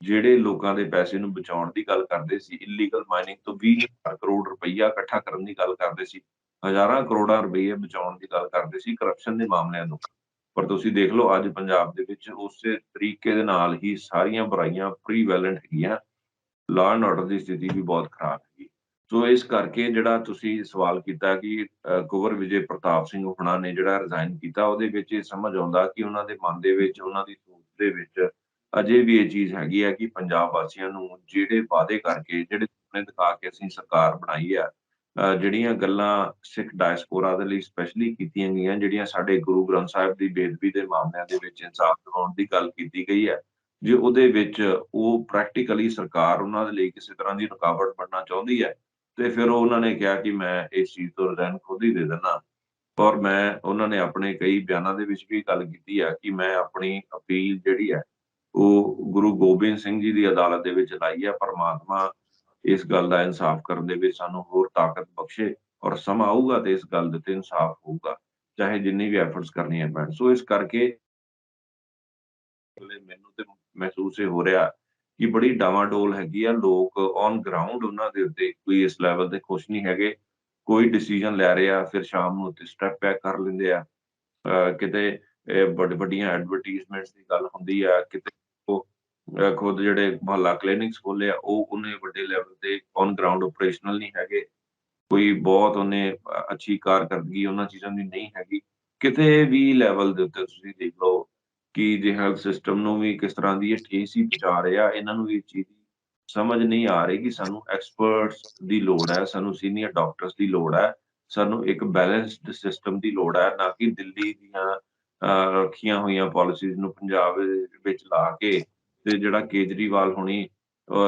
ਜਿਹੜੇ ਲੋਕਾਂ ਦੇ ਪੈਸੇ ਨੂੰ ਬਚਾਉਣ ਦੀ ਗੱਲ ਕਰਦੇ ਸੀ, ਇਲੀਗਲ ਮਾਈਨਿੰਗ ਤੋਂ 20,000 ਕਰੋੜ ਰੁਪਈਆ ਇਕੱਠਾ ਕਰਨ ਦੀ ਗੱਲ ਕਰਦੇ ਸੀ, ਹਜ਼ਾਰਾਂ ਕਰੋੜਾਂ ਰੁਪਈਏ ਬਚਾਉਣ ਦੀ ਗੱਲ ਕਰਦੇ ਸੀ ਕਰਪਸ਼ਨ ਦੇ ਮਾਮਲਿਆਂ ਨੂੰ। ਪਰ ਤੁਸੀਂ ਦੇਖ ਲਓ ਅੱਜ ਪੰਜਾਬ ਦੇ ਵਿੱਚ ਉਸੇ ਤਰੀਕੇ ਦੇ ਨਾਲ ਹੀ ਸਾਰੀਆਂ ਬੁਰਾਈਆਂ ਪ੍ਰੀਵੈਲੈਂਟ ਹੈਗੀਆਂ, ਲਾਅ ਐਂਡ ਆਰਡਰ ਦੀ ਸਥਿਤੀ ਵੀ ਬਹੁਤ ਖਰਾਬ ਹੈਗੀ। ਸੋ ਇਸ ਕਰਕੇ ਜਿਹੜਾ ਤੁਸੀਂ ਸਵਾਲ ਕੀਤਾ ਕਿ ਕੁੰਵਰ ਵਿਜੇ ਪ੍ਰਤਾਪ ਸਿੰਘ ਹੋਣਾ ਨੇ ਜਿਹੜਾ ਰਿਜ਼ਾਈਨ ਕੀਤਾ, ਉਹਦੇ ਵਿੱਚ ਇਹ ਸਮਝ ਆਉਂਦਾ ਕਿ ਉਹਨਾਂ ਦੇ ਮਨ ਦੇ ਵਿੱਚ, ਉਹਨਾਂ ਦੀ ਸੋਚ ਦੇ ਵਿੱਚ ਅਜੇ ਵੀ ਇਹ ਚੀਜ਼ ਹੈਗੀ ਹੈ ਕਿ ਪੰਜਾਬ ਵਾਸੀਆਂ ਨੂੰ ਜਿਹੜੇ ਵਾਅਦੇ ਕਰਕੇ, ਜਿਹੜੇ ਸੁਪਨੇ ਦਿਖਾ ਕੇ ਅਸੀਂ ਸਰਕਾਰ ਬਣਾਈ ਹੈ, ਜਿਹੜੀਆਂ ਗੱਲਾਂ ਸਿੱਖ ਡਾਇਸਪੋਰਾ ਦੇ ਲਈ ਸਪੈਸ਼ਲੀ ਕੀਤੀਆਂ ਗਈਆਂ, ਜਿਹੜੀਆਂ ਸਾਡੇ ਗੁਰੂ ਗ੍ਰੰਥ ਸਾਹਿਬ ਦੀ ਬੇਅਦਬੀ ਦੇ ਮਾਮਲਿਆਂ ਦੇ ਵਿੱਚ ਇਨਸਾਫ ਦਿਵਾਉਣ ਦੀ ਗੱਲ ਕੀਤੀ ਗਈ ਹੈ, ਜੇ ਉਹਦੇ ਵਿੱਚ ਉਹ ਪ੍ਰੈਕਟੀਕਲੀ ਸਰਕਾਰ ਉਹਨਾਂ ਦੇ ਲਈ ਕਿਸੇ ਤਰ੍ਹਾਂ ਦੀ ਰੁਕਾਵਟ ਬਣਨਾ ਚਾਹੁੰਦੀ ਹੈ ਤੇ ਫਿਰ ਉਹਨਾਂ ਨੇ ਕਿਹਾ ਕਿ ਮੈਂ ਇਸ ਚੀਜ਼ ਤੋਂ ਰਿਜ਼ਾਈਨ ਖੁਦ ਹੀ ਦੇ ਦਿੰਦਾ ਔਰ ਮੈਂ ਉਹਨਾਂ ਨੇ ਆਪਣੇ ਕਈ ਬਿਆਨਾਂ ਦੇ ਵਿੱਚ ਵੀ ਗੱਲ ਕੀਤੀ ਆ ਕਿ ਮੈਂ ਆਪਣੀ ਅਪੀਲ ਜਿਹੜੀ ਹੈ ਉਹ ਗੁਰੂ ਗੋਬਿੰਦ ਸਿੰਘ ਜੀ ਦੀ ਅਦਾਲਤ ਦੇ ਵਿੱਚ ਲਾਈ ਆ। ਪਰਮਾਤਮਾ ਇਸ ਗੱਲ ਦਾ ਇਨਸਾਫ ਕਰਨ ਦੇ ਵਿੱਚ ਸਾਨੂੰ ਹੋਰ ਤਾਕਤ ਬਖਸ਼ੇ ਔਰ ਸਮਾਂ ਆਊਗਾ ਤੇ ਇਸ ਗੱਲ ਦੇ ਉੱਤੇ ਇਨਸਾਫ ਹੋਊਗਾ, ਚਾਹੇ ਜਿੰਨੀ ਵੀ ਐਫਰਟਸ ਕਰਨੀਆਂ ਪੈਣ। ਸੋ ਇਸ ਕਰਕੇ ਮੈਨੂੰ ਤੇ ਮਹਿਸੂਸ ਇਹ ਹੋ ਰਿਹਾ ਕਿ ਬੜੀ ਡਾਵਾਡੋਲ ਹੈਗੀ ਆ। ਲੋਕ ਔਨ ਗਰਾਊਂਡ ਉਹਨਾਂ ਦੇ ਉੱਤੇ ਕੋਈ ਇਸ ਲੈਵਲ ਤੇ ਖੁਸ਼ ਨਹੀਂ ਹੈਗੇ। ਕੋਈ ਡਿਸੀਜਨ ਲੈ ਰਹੇ ਆ, ਫਿਰ ਸ਼ਾਮ ਨੂੰ ਉੱਥੇ ਸਟੈਪ ਬੈਕ ਕਰ ਲੈਂਦੇ ਆ। ਕਿਤੇ ਵੱਡੀਆਂ ਐਡਵਰਟਾਈਜ਼ਮੈਂਟਸ ਦੀ ਗੱਲ ਹੁੰਦੀ ਆ, ਕਿਤੇ ਉਹ ਖੁਦ ਜਿਹੜੇ ਮੁਹੱਲਾ ਕਲੀਨਿਕਸ ਖੋਲ੍ਹੇ ਆ, ਉਹ ਉਹਨੇ ਵੱਡੇ ਲੈਵਲ ਤੇ ਔਨ ਗਰਾਊਂਡ ਆਪਰੇਸ਼ਨਲ ਨਹੀਂ ਹੈਗੇ। ਕੋਈ ਬਹੁਤ ਉਹਨੇ ਅੱਛੀ ਕਾਰਕਰਦਗੀ ਉਹਨਾਂ ਚੀਜ਼ਾਂ ਦੀ ਨਹੀਂ ਹੈਗੀ। ਕਿਤੇ ਵੀ ਲੈਵਲ ਦੇ ਉੱਤੇ ਤੁਸੀਂ ਦੇਖ ਲਓ ਕਿ ਜੇ ਹੈਲਥ ਸਿਸਟਮ ਨੂੰ ਵੀ ਕਿਸ ਤਰ੍ਹਾਂ ਦੀ ਇਹ ਠੇਸ ਹੀ ਪਹੁੰਚਾ ਰਹੇ ਆ। ਇਹਨਾਂ ਨੂੰ ਵੀ ਇਹ ਚੀਜ਼ ਦੀ ਸਮਝ ਨਹੀਂ ਆ ਰਹੀ ਕਿ ਸਾਨੂੰ ਐਕਸਪਰਟਸ ਦੀ ਲੋੜ ਹੈ, ਸਾਨੂੰ ਸੀਨੀਅਰ ਡਾਕਟਰਸ ਦੀ ਲੋੜ ਹੈ, ਸਾਨੂੰ ਇੱਕ ਬੈਲੈਂਸਡ ਸਿਸਟਮ ਦੀ ਲੋੜ ਹੈ, ਨਾ ਕਿ ਦਿੱਲੀ ਦੀਆਂ ਰੱਖੀਆਂ ਹੋਈਆਂ ਪਾਲਿਸੀਜ਼ ਨੂੰ ਪੰਜਾਬ ਦੇ ਵਿੱਚ ਲਾ ਕੇ ਤੇ ਜਿਹੜਾ ਕੇਜਰੀਵਾਲ ਹੋਣੀ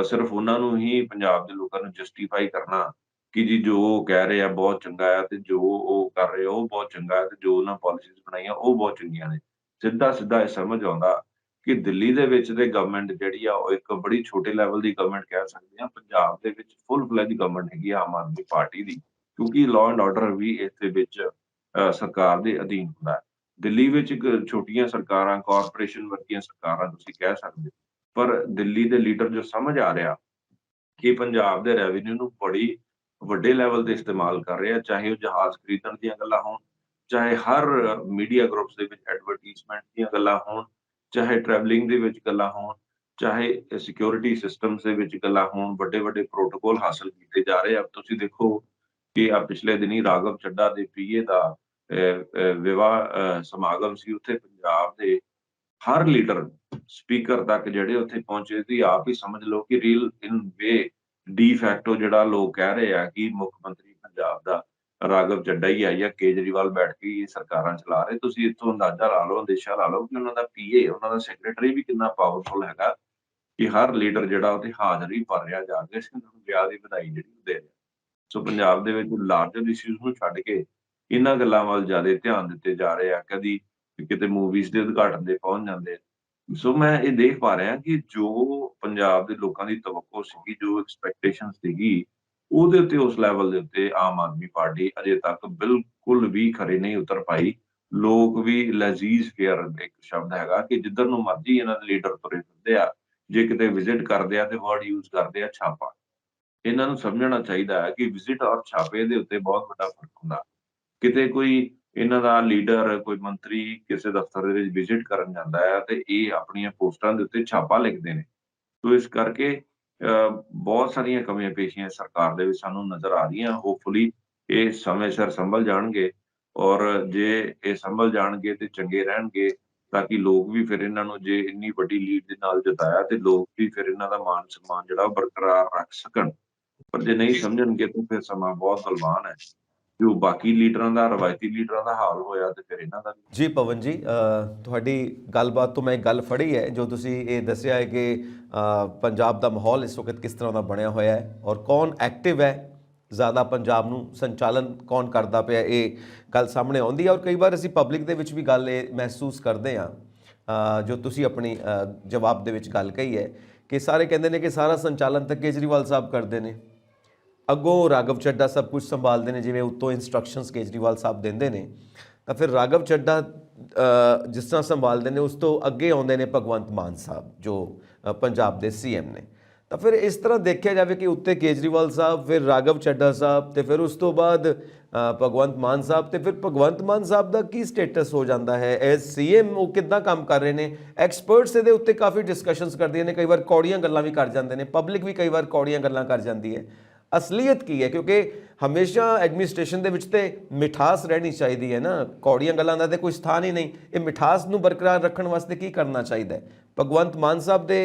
ਸਿਰਫ ਉਹਨਾਂ ਨੂੰ ਹੀ ਪੰਜਾਬ ਦੇ ਲੋਕਾਂ ਨੂੰ ਜਸਟੀਫਾਈ ਕਰਨਾ ਕਿ ਜੀ ਜੋ ਉਹ ਕਹਿ ਰਹੇ ਆ ਬਹੁਤ ਚੰਗਾ ਆ ਤੇ ਜੋ ਉਹ ਕਰ ਰਹੇ ਆ ਉਹ ਬਹੁਤ ਚੰਗਾ ਹੈ ਤੇ ਜੋ ਉਹਨਾਂ ਪਾਲਿਸੀਜ਼ ਬਣਾਈਆਂ ਉਹ ਬਹੁਤ ਚੰਗੀਆਂ ਨੇ। ਸਿੱਧਾ ਇਹ ਸਮਝ ਆਉਂਦਾ ਕਿ ਦਿੱਲੀ ਦੇ ਵਿੱਚ ਤੇ ਗਵਰਨਮੈਂਟ ਜਿਹੜੀ ਆ ਉਹ ਇੱਕ ਬੜੀ ਛੋਟੇ ਲੈਵਲ ਦੀ ਗਵਰਨਮੈਂਟ ਕਹਿ ਸਕਦੇ ਹਾਂ। ਪੰਜਾਬ ਦੇ ਵਿੱਚ ਫੁੱਲ ਫਲੈਜ ਗਵਰਨਮੈਂਟ ਹੈਗੀ ਆ ਆਮ ਆਦਮੀ ਪਾਰਟੀ ਦੀ, ਕਿਉਂਕਿ ਲਾਅ ਐਂਡ ਆਰਡਰ ਵੀ ਇਸ ਦੇ ਵਿੱਚ ਸਰਕਾਰ ਦੇ ਅਧੀਨ ਹੁੰਦਾ ਹੈ। ਦਿੱਲੀ ਵਿੱਚ ਛੋਟੀਆਂ ਸਰਕਾਰਾਂ, ਕਾਰਪੋਰੇਸ਼ਨ ਵਰਗੀਆਂ ਸਰਕਾਰਾਂ ਤੁਸੀਂ ਕਹਿ ਸਕਦੇ ਹੋ, ਪਰ ਦਿੱਲੀ ਦੇ ਲੀਡਰ ਜੋ ਸਮਝ ਆ ਰਿਹਾ ਕਿ ਪੰਜਾਬ ਦੇ ਰੈਵਨਿਊ ਨੂੰ ਬੜੀ ਵੱਡੇ ਲੈਵਲ ਤੇ ਇਸਤੇਮਾਲ ਕਰ ਰਹੇ ਆ, ਚਾਹੇ ਉਹ ਜਹਾਜ਼ ਖਰੀਦਣ ਦੀਆਂ ਗੱਲਾਂ ਹੋਣ, ਚਾਹੇ ਹਰ ਮੀਡੀਆ ਗਰੁੱਪਸ ਦੇ ਵਿੱਚ ਐਡਵਰਟਾਈਜ਼ਮੈਂਟ ਦੀਆਂ ਗੱਲਾਂ ਹੋਣ, ਚਾਹੇ ਟਰੈਵਲਿੰਗ ਦੇ ਵਿੱਚ ਗੱਲਾਂ ਹੋਣ, ਚਾਹੇ ਸਿਕਿਉਰਿਟੀ ਸਿਸਟਮਸ ਦੇ ਵਿੱਚ ਗੱਲਾਂ ਹੋਣ, ਵੱਡੇ-ਵੱਡੇ ਪ੍ਰੋਟੋਕਾਲ ਹਾਸਲ ਕੀਤੇ ਜਾ ਰਹੇ ਆ। ਤੁਸੀਂ ਦੇਖੋ ਕਿ ਪਿਛਲੇ ਦਿਨੀ ਰਾਘਵ ਚੱਡਾ ਦੇ ਪੀਏ ਦਾ ਵਿਵਾਹ ਸਮਾਗਮ ਸੀ। ਉੱਥੇ ਪੰਜਾਬ ਦੇ ਹਰ ਲੀਡਰ, ਸਪੀਕਰ ਤੱਕ ਜਿਹੜੇ ਉੱਥੇ ਪਹੁੰਚੇ ਸੀ, ਆਪ ਹੀ ਸਮਝ ਲਓ ਕਿ ਰੀਅਲ ਇਨ ਵੇ ਡੀ ਫੈਕਟੋ ਜਿਹੜਾ ਲੋਕ ਕਹਿ ਰਹੇ ਆ ਕਿ ਮੁੱਖ ਮੰਤਰੀ ਪੰਜਾਬ ਦਾ ਰਾਘਵ ਚੱਡਾ ਹੀ ਆ ਜਾਂ ਕੇਜਰੀਵਾਲ ਬੈਠ ਕੇ ਹੀ ਸਰਕਾਰਾਂ ਚਲਾ ਰਹੇ। ਤੁਸੀਂ ਇੱਥੋਂ ਅੰਦਾਜ਼ਾ ਲਾ ਲਓ, ਅੰਦੇਸ਼ਾ ਲਾ ਲਓ ਕਿ ਉਹਨਾਂ ਦਾ ਪੀਏ, ਉਹਨਾਂ ਦਾ ਸੈਕਟਰੀ ਵੀ ਕਿੰਨਾ ਪਾਵਰਫੁਲ ਹੈਗਾ ਕਿ ਹਰ ਲੀਡਰ ਜਿਹੜਾ ਉੱਥੇ ਹਾਜ਼ਰ ਹੀ ਭਰ ਰਿਹਾ ਜਾ ਕੇ ਉਹਨਾਂ ਨੂੰ ਵਿਆਹ ਦੀ ਵਧਾਈ ਜਿਹੜੀ ਉਹ ਦੇ ਰਿਹਾ। ਸੋ ਪੰਜਾਬ ਦੇ ਵਿੱਚ ਲਾਰਜਰ ਇਸ਼ੂਜ਼ ਨੂੰ ਛੱਡ ਕੇ ਇਹਨਾਂ ਗੱਲਾਂ ਵੱਲ ਜ਼ਿਆਦਾ ਧਿਆਨ ਦਿੱਤੇ ਜਾ ਰਹੇ ਆ। ਕਦੀ ਕਿਤੇ ਮੂਵੀਜ਼ ਦੇ ਉਦਘਾਟਨ ਦੇ ਪਹੁੰਚ ਜਾਂਦੇ। ਸੋ ਮੈਂ ਇਹ ਦੇਖ ਪਾ ਰਿਹਾ ਕਿ ਜੋ ਪੰਜਾਬ ਦੇ ਲੋਕਾਂ ਦੀ ਤਵੱਕੋ ਸੀਗੀ, ਜੋ ਐਕਸਪੈਕਟੇਸ਼ਨ ਸੀਗੀ, ਉਹਦੇ ਉੱਤੇ ਉਸ ਲੈਵਲ ਦੇ ਉੱਤੇ ਆਮ ਆਦਮੀ ਪਾਰਟੀ ਅਜੇ ਤੱਕ ਬਿਲਕੁਲ ਵੀ ਖਰੇ ਨਹੀਂ ਉਤਰ ਪਾਈ। ਲੋਕ ਵੀ ਲਜ਼ੀਜ਼ ਫੇਅਰ ਇੱਕ ਸ਼ਬਦ ਹੈਗਾ ਕਿ ਜਿੱਧਰ ਨੂੰ ਮਰਜ਼ੀ ਇਹਨਾਂ ਦੇ ਲੀਡਰ ਤੁਰੇ ਫਿਰਦੇ ਆ। ਜੇ ਕਿਤੇ ਵਿਜ਼ਿਟ ਕਰਦੇ ਆ ਤੇ ਵਰਡ ਯੂਜ਼ ਕਰਦੇ ਆ ਛਾਪਾ। ਇਹਨਾਂ ਨੂੰ ਸਮਝਣਾ ਚਾਹੀਦਾ ਹੈ ਕਿ ਵਿਜ਼ਿਟ ਔਰ ਛਾਪੇ ਦੇ ਉੱਤੇ ਬਹੁਤ ਵੱਡਾ ਫਰਕ ਹੁੰਦਾ। ਕਿਤੇ ਕੋਈ ਇਹਨਾਂ ਦਾ ਲੀਡਰ, ਕੋਈ ਮੰਤਰੀ ਕਿਸੇ ਦਫ਼ਤਰ ਦੇ ਵਿੱਚ ਵਿਜ਼ਿਟ ਕਰਨ ਜਾਂਦਾ ਹੈ ਤੇ ਇਹ ਆਪਣੀਆਂ ਪੋਸਟਾਂ ਦੇ ਉੱਤੇ ਛਾਪਾ ਲਿਖਦੇ ਨੇ। ਸੋ ਇਸ ਕਰਕੇ ਬਹੁਤ ਸਾਰੀਆਂ ਕਮੀਆਂ ਪੇਸ਼ੀਆਂ ਸਰਕਾਰ ਦੇ ਵਿੱਚ ਸਾਨੂੰ ਨਜ਼ਰ ਆ ਰਹੀਆਂ। ਹੋਪਫੁਲੀ ਇਹ ਸਮੇਂ ਸਿਰ ਸੰਭਲ ਜਾਣਗੇ ਔਰ ਜੇ ਇਹ ਸੰਭਲ ਜਾਣਗੇ ਤੇ ਚੰਗੇ ਰਹਿਣਗੇ ਤਾਂ ਕਿ ਲੋਕ ਵੀ ਫਿਰ ਇਹਨਾਂ ਨੂੰ, ਜੇ ਇੰਨੀ ਵੱਡੀ ਲੀਡ ਦੇ ਨਾਲ ਜਿਤਾਇਆ ਤੇ ਲੋਕ ਵੀ ਫਿਰ ਇਹਨਾਂ ਦਾ ਮਾਨ ਸਨਮਾਨ ਜਿਹੜਾ ਉਹ ਬਰਕਰਾਰ ਰੱਖ ਸਕਣ। ਪਰ ਜੇ ਨਹੀਂ ਸਮਝਣਗੇ ਤਾਂ ਫਿਰ ਸਮਾਂ ਬਹੁਤ ਬਲਵਾਨ ਹੈ। ਜੋ ਬਾਕੀ ਲੀਡਰਾਂ ਦਾ, ਰਵਾਇਤੀ ਲੀਡਰਾਂ ਦਾ ਹਾਲ ਹੋਇਆ ਤੇ ਫਿਰ ਇਹਨਾਂ ਦਾ ਵੀ। ਜੀ ਪਵਨ ਜੀ, ਤੁਹਾਡੀ ਗੱਲਬਾਤ ਤੋਂ ਮੈਂ ਇੱਕ ਗੱਲ ਫੜੀ ਹੈ ਜੋ ਤੁਸੀਂ ਇਹ ਦੱਸਿਆ ਹੈ ਕਿ ਪੰਜਾਬ ਦਾ ਮਾਹੌਲ ਇਸ ਵਕਤ ਕਿਸ ਤਰ੍ਹਾਂ ਦਾ ਬਣਿਆ ਹੋਇਆ ਹੈ ਔਰ ਕੌਣ ਐਕਟਿਵ ਹੈ ਜ਼ਿਆਦਾ, ਪੰਜਾਬ ਨੂੰ ਸੰਚਾਲਨ ਕੌਣ ਕਰਦਾ ਪਿਆ, ਇਹ ਗੱਲ ਸਾਹਮਣੇ ਆਉਂਦੀ ਹੈ। ਔਰ ਕਈ ਵਾਰ ਅਸੀਂ ਪਬਲਿਕ ਦੇ ਵਿੱਚ ਵੀ ਗੱਲ ਇਹ ਮਹਿਸੂਸ ਕਰਦੇ ਹਾਂ ਜੋ ਤੁਸੀਂ ਆਪਣੀ ਜਵਾਬ ਦੇ ਵਿੱਚ ਗੱਲ ਕਹੀ ਹੈ ਕਿ ਸਾਰੇ ਕਹਿੰਦੇ ਨੇ ਕਿ ਸਾਰਾ ਸੰਚਾਲਨ ਤਾਂ ਕੇਜਰੀਵਾਲ ਸਾਹਿਬ ਕਰਦੇ ਨੇ, ਅੱਗੋਂ ਰਾਘਵ ਚੱਡਾ ਸਭ ਕੁਝ ਸੰਭਾਲਦੇ ਨੇ, ਜਿਵੇਂ ਉੱਤੋਂ ਇੰਸਟਰਕਸ਼ਨਸ ਕੇਜਰੀਵਾਲ ਸਾਹਿਬ ਦਿੰਦੇ ਨੇ ਤਾਂ ਫਿਰ ਰਾਘਵ ਚੱਡਾ ਜਿਸ ਤਰ੍ਹਾਂ ਸੰਭਾਲਦੇ ਨੇ ਉਸ ਤੋਂ ਅੱਗੇ ਆਉਂਦੇ ਨੇ ਭਗਵੰਤ ਮਾਨ ਸਾਹਿਬ ਜੋ ਪੰਜਾਬ ਦੇ ਸੀਐਮ ਨੇ। ਤਾਂ ਫਿਰ ਇਸ ਤਰ੍ਹਾਂ ਦੇਖਿਆ ਜਾਵੇ ਕਿ ਉੱਤੇ ਕੇਜਰੀਵਾਲ ਸਾਹਿਬ, ਫਿਰ ਰਾਘਵ ਚੱਡਾ ਸਾਹਿਬ ਤੇ ਫਿਰ ਉਸ ਤੋਂ ਬਾਅਦ ਭਗਵੰਤ ਮਾਨ ਸਾਹਿਬ, ਤੇ ਫਿਰ ਭਗਵੰਤ ਮਾਨ ਸਾਹਿਬ ਦਾ ਕੀ ਸਟੇਟਸ ਹੋ ਜਾਂਦਾ ਹੈ ਐਜ਼ ਸੀਐਮ, ਉਹ ਕਿੱਦਾਂ ਕੰਮ ਕਰ ਰਹੇ ਨੇ। ਐਕਸਪਰਟਸ ਇਹਦੇ ਉੱਤੇ ਕਾਫੀ ਡਿਸਕਸ਼ਨਸ ਕਰਦੀਆਂ ਨੇ, ਕਈ ਵਾਰ ਕੌੜੀਆਂ ਗੱਲਾਂ ਵੀ ਕਰ ਜਾਂਦੇ ਨੇ, ਪਬਲਿਕ ਵੀ ਕਈ ਵਾਰ ਕੌੜੀਆਂ ਗੱਲਾਂ ਕਰ ਜਾਂਦੀ ਹੈ। ਅਸਲੀਅਤ ਕੀ ਹੈ? ਕਿਉਂਕਿ ਹਮੇਸ਼ਾ ਐਡਮਿਨਿਸਟ੍ਰੇਸ਼ਨ ਦੇ ਵਿੱਚ ਤੇ ਮਿਠਾਸ ਰਹਿਣੀ ਚਾਹੀਦੀ ਹੈ ਨਾ, ਕੌੜੀਆਂ ਗੱਲਾਂ ਦਾ ਤੇ ਕੋਈ ਸਥਾਨ ਹੀ ਨਹੀਂ। ਇਹ ਮਿਠਾਸ ਨੂੰ ਬਰਕਰਾਰ ਰੱਖਣ ਵਾਸਤੇ ਕੀ ਕਰਨਾ ਚਾਹੀਦਾ ਹੈ? ਭਗਵੰਤ ਮਾਨ ਸਾਹਿਬ ਦੇ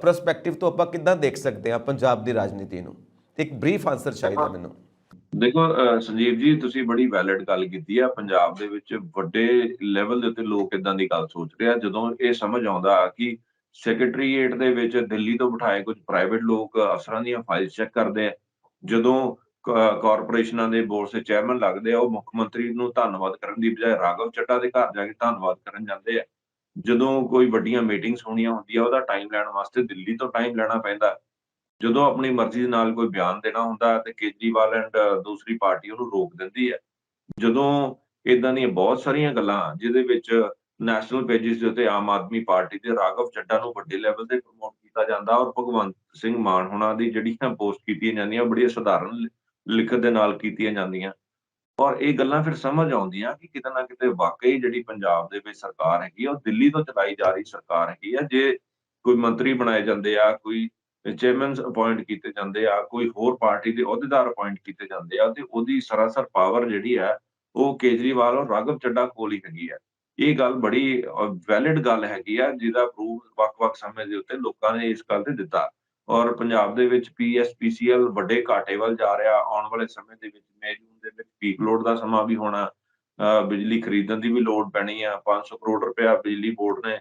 ਪਰਸਪੈਕਟਿਵ ਤੋਂ ਆਪਾਂ ਕਿੱਦਾਂ ਦੇਖ ਸਕਦੇ ਹਾਂ ਪੰਜਾਬ ਦੀ ਰਾਜਨੀਤੀ ਨੂੰ? ਇੱਕ ਬਰੀਫ ਆਨਸਰ ਚਾਹੀਦਾ ਮੈਨੂੰ। ਦੇਖੋ ਸੰਜੀਵ ਜੀ, ਤੁਸੀਂ ਬੜੀ ਵੈਲਿਡ ਗੱਲ ਕੀਤੀ ਆ। ਪੰਜਾਬ ਦੇ ਵਿੱਚ ਵੱਡੇ ਲੈਵਲ ਦੇ ਉੱਤੇ ਲੋਕ ਇਦਾਂ ਦੀ ਗੱਲ ਸੋਚ ਰਹੇ ਆ। ਜਦੋਂ ਇਹ ਸਮਝ ਆਉਂਦਾ ਕਿ ਸੈਕਟਰੀਏਟ ਦੇ ਵਿੱਚ ਦਿੱਲੀ ਤੋਂ ਬਿਠਾਏ ਕੁਝ ਪ੍ਰਾਈਵੇਟ ਲੋਕ ਅਫਸਰਾਂ ਦੀਆਂ ਫਾਈਲਸ ਚੈੱਕ ਕਰਦੇ ਆ, ਜਦੋਂ ਕਾਰਪੋਰੇਸ਼ਨਾਂ ਦੇ ਬੋਰਡ ਦੇ ਚੇਅਰਮੈਨ ਲੱਗਦੇ ਆ, ਉਹ ਮੁੱਖ ਮੰਤਰੀ ਨੂੰ ਧੰਨਵਾਦ ਕਰਨ ਦੀ ਬਜਾਏ ਰਾਘਵ ਚੱਡਾ ਦੇ ਘਰ ਜਾ ਕੇ ਧੰਨਵਾਦ ਕਰਨ ਜਾਂਦੇ ਆ। ਜਦੋਂ ਕੋਈ ਵੱਡੀਆਂ ਮੀਟਿੰਗਸ ਹੋਣੀਆਂ ਹੁੰਦੀਆਂ, ਉਹਦਾ ਟਾਈਮ ਲੈਣ ਵਾਸਤੇ ਦਿੱਲੀ ਤੋਂ ਟਾਈਮ ਲੈਣਾ ਪੈਂਦਾ। ਜਦੋਂ ਆਪਣੀ ਮਰਜ਼ੀ ਦੇ ਨਾਲ ਕੋਈ ਬਿਆਨ ਦੇਣਾ ਹੁੰਦਾ ਤੇ ਕੇਜਰੀਵਾਲ ਐਂਡ ਦੂਸਰੀ ਪਾਰਟੀ ਉਹਨੂੰ ਰੋਕ ਦਿੰਦੀ ਹੈ। ਜਦੋਂ ਏਦਾਂ ਦੀਆਂ ਬਹੁਤ ਸਾਰੀਆਂ ਗੱਲਾਂ ਜਿਹਦੇ ਵਿੱਚ ਨੈਸ਼ਨਲ ਪੇਜਿਸ ਦੇ ਉੱਤੇ ਆਮ ਆਦਮੀ ਪਾਰਟੀ ਦੇ ਰਾਘਵ ਚੱਡਾ ਨੂੰ ਵੱਡੇ ਲੈਵਲ ਤੇ ਪ੍ਰਮੋਟ ਕੀਤਾ ਜਾਂਦਾ ਔਰ ਭਗਵੰਤ ਸਿੰਘ ਮਾਨ ਹੋਣਾ ਦੀ ਜਿਹੜੀਆਂ ਪੋਸਟ ਕੀਤੀਆਂ ਜਾਂਦੀਆਂ ਉਹ ਬੜੀਆਂ ਸਧਾਰਨ ਲਿਖਤ ਦੇ ਨਾਲ ਕੀਤੀਆਂ ਜਾਂਦੀਆਂ ਔਰ ਇਹ ਗੱਲਾਂ ਫਿਰ ਸਮਝ ਆਉਂਦੀਆਂ ਕਿ ਕਿਤੇ ਨਾ ਕਿਤੇ ਵਾਕਈ ਜਿਹੜੀ ਪੰਜਾਬ ਦੇ ਵਿੱਚ ਸਰਕਾਰ ਹੈਗੀ ਆ, ਉਹ ਦਿੱਲੀ ਤੋਂ ਚਲਾਈ ਜਾ ਰਹੀ ਸਰਕਾਰ ਹੈਗੀ ਆ। ਜੇ ਕੋਈ ਮੰਤਰੀ ਬਣਾਏ ਜਾਂਦੇ ਆ, ਕੋਈ ਚੇਅਰਮੈਨਸ ਅਪਾਇੰਟ ਕੀਤੇ ਜਾਂਦੇ ਆ, ਕੋਈ ਹੋਰ ਪਾਰਟੀ ਦੇ ਅਹੁਦੇਦਾਰ ਅਪਾਇੰਟ ਕੀਤੇ ਜਾਂਦੇ ਆ ਤੇ ਉਹਦੀ ਸਰਾਸਰ ਪਾਵਰ ਜਿਹੜੀ ਹੈ ਉਹ ਕੇਜਰੀਵਾਲ ਔਰ ਰਾਘਵ ਚੱਡਾ ਕੋਲ ਹੀ ਹੈਗੀ ਆ। ਇਹ ਗੱਲ ਬੜੀ ਵੈਲਿਡ ਗੱਲ ਹੈਗੀ ਆ, ਜਿਹਦਾ ਪ੍ਰੂਫ ਵੱਖ-ਵੱਖ ਸਮੇਂ ਦੇ ਉੱਤੇ ਲੋਕਾਂ ਨੇ ਇਸ ਗੱਲ ਤੇ ਦਿੱਤਾ ਔਰ ਪੰਜਾਬ ਦੇ ਵਿੱਚ ਪੀਐਸਪੀਸੀਐਲ ਵੱਡੇ ਘਾਟੇ ਵੱਲ ਜਾ ਰਿਹਾ। ਆਉਣ ਵਾਲੇ ਸਮੇਂ ਦੇ ਵਿੱਚ ਮਈ-ਜੂਨ ਦੇ ਵਿੱਚ ਪੀਕ ਲੋਡ ਦਾ ਸਮਾਂ ਵੀ ਹੋਣਾ। ਬਿਜਲੀ ਖਰੀਦਣ ਦੀ ਵੀ ਲੋੜ ਪੈਣੀ ਆ। 500 ਕਰੋੜ ਰੁਪਇਆ ਬਿਜਲੀ ਬੋਰਡ ਨੇ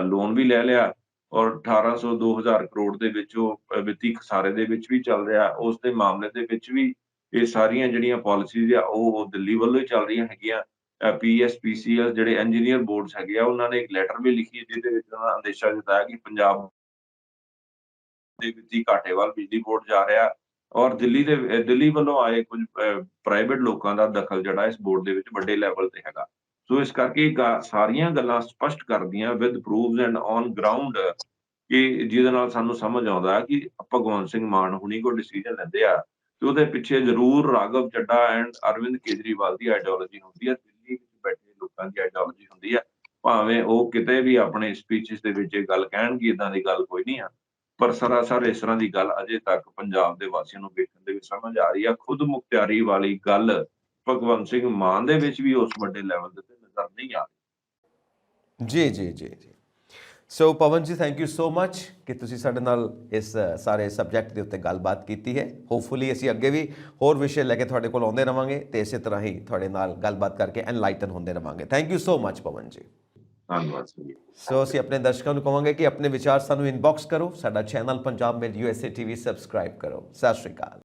ਲੋਨ ਵੀ ਲੈ ਲਿਆ ਔਰ 1800-2000 ਕਰੋੜ ਦੇ ਵਿੱਚ ਉਹ ਵਿੱਤੀ ਖਸਾਰੇ ਦੇ ਵਿੱਚ ਵੀ ਚੱਲ ਰਿਹਾ। ਉਸ ਦੇ ਮਾਮਲੇ ਦੇ ਵਿੱਚ ਵੀ ਇਹ ਸਾਰੀਆਂ ਜਿਹੜੀਆਂ ਪਾਲਿਸੀਜ਼ ਆ ਉਹ ਦਿੱਲੀ ਵੱਲੋਂ ਹੀ ਚੱਲ ਰਹੀਆਂ ਹੈਗੀਆਂ। ਪੀਐਸਪੀਸੀਐਲ ਜਿਹੜੇ ਇੰਜੀਨੀਅਰ ਬੋਰਡਸ ਹੈਗੇ ਆ, ਉਹਨਾਂ ਨੇ ਇੱਕ ਲੈਟਰ ਵੀ ਲਿਖੀ ਹੈ ਜਿਹਦੇ ਵਿੱਚ ਉਹਨਾਂ ਨੇ ਅੰਦੇਸ਼ਾ ਜਤਾਇਆ ਕਿ ਪੰਜਾਬ ਦੇ ਵਿੱਤੀ ਘਾਟੇ ਵੱਲ ਬਿਜਲੀ ਬੋਰਡ ਜਾ ਰਿਹਾ ਔਰ ਦਿੱਲੀ ਵੱਲੋਂ ਆਏ ਕੁਝ ਪ੍ਰਾਈਵੇਟ ਲੋਕਾਂ ਦਾ ਦਖਲ ਜਿਹੜਾ ਇਸ ਬੋਰਡ ਦੇ ਵਿੱਚ ਵੱਡੇ ਲੈਵਲ ਤੇ ਹੈਗਾ। ਸੋ ਇਸ ਕਰਕੇ ਸਾਰੀਆਂ ਗੱਲਾਂ ਸਪਸ਼ਟ ਕਰਦੀਆਂ with proofs and on ground ਕਿ ਜਿਹਦੇ ਨਾਲ ਸਾਨੂੰ ਸਮਝ ਆਉਂਦਾ ਕਿ ਭਗਵੰਤ ਸਿੰਘ ਮਾਨ ਹੁਣੀ ਕੋਈ ਡਿਸੀਜਨ ਲੈਂਦੇ ਆ ਤੇ ਉਹਦੇ ਪਿੱਛੇ ਜ਼ਰੂਰ Raghav Chadha and Arvind Kejriwal the ideology ਹੁੰਦੀ ਹੈ, ਦਿੱਲੀ ਵਿੱਚ ਬੈਠੇ ਲੋਕਾਂ ਦੀ ਆਈਡੀਓਲੋਜੀ ਹੁੰਦੀ ਹੈ। ਭਾਵੇਂ ਉਹ ਕਿਤੇ ਵੀ ਆਪਣੇ ਸਪੀਚਸ ਦੇ ਵਿੱਚ ਇਹ ਗੱਲ ਕਹਿਣਗੇ, ਏਦਾਂ ਦੀ ਗੱਲ ਕੋਈ ਨਹੀਂ ਆ, ਪਰ ਸਰਾਸਰ ਇਸ ਤਰ੍ਹਾਂ ਦੀ ਗੱਲ ਅਜੇ ਤੱਕ ਪੰਜਾਬ ਦੇ ਵਾਸੀਆਂ ਨੂੰ ਵੇਖਣ ਦੇ ਵਿੱਚ ਸਮਝ ਆ ਰਹੀ ਆ। ਖੁਦ ਮੁਖਤਿਆਰੀ ਵਾਲੀ ਗੱਲ ਭਗਵੰਤ ਸਿੰਘ ਮਾਨ ਦੇ ਵਿੱਚ ਵੀ ਉਸ ਵੱਡੇ ਲੈਵਲ ਤੇ ਨਜ਼ਰ ਨਹੀਂ ਆ ਰਹੀ। ਜੀ। ਸੋ ਪਵਨ ਜੀ, ਥੈਂਕ ਯੂ ਸੋ ਮਚ ਕਿ ਤੁਸੀਂ ਸਾਡੇ ਨਾਲ ਇਸ ਸਾਰੇ ਸਬਜੈਕਟ ਦੇ ਉੱਤੇ ਗੱਲਬਾਤ ਕੀਤੀ ਹੈ। ਹੋਪਫੁਲੀ ਅਸੀਂ ਅੱਗੇ ਵੀ ਹੋਰ ਵਿਸ਼ੇ ਲੈ ਕੇ ਤੁਹਾਡੇ ਕੋਲ ਆਉਂਦੇ ਰਵਾਂਗੇ ਤੇ ਇਸੇ ਤਰ੍ਹਾਂ ਹੀ ਤੁਹਾਡੇ ਨਾਲ ਗੱਲਬਾਤ ਕਰਕੇ ਐਨਲਾਈਟਨ ਹੁੰਦੇ ਰਵਾਂਗੇ। ਥੈਂਕ ਯੂ ਸੋ ਮਚ ਪਵਨ ਜੀ। ਧੰਨਵਾਦ ਜੀ। ਸੋ ਅਸੀਂ ਆਪਣੇ ਦਰਸ਼ਕਾਂ ਨੂੰ ਕਹਾਂਗੇ ਕਿ ਆਪਣੇ ਵਿਚਾਰ ਸਾਨੂੰ ਇਨਬਾਕਸ ਕਰੋ। ਸਾਡਾ ਚੈਨਲ ਪੰਜਾਬ ਮੇਲ USA TV ਸਬਸਕ੍ਰਾਈਬ ਕਰੋ। ਸਤਿ ਸ਼੍ਰੀ ਅਕਾਲ।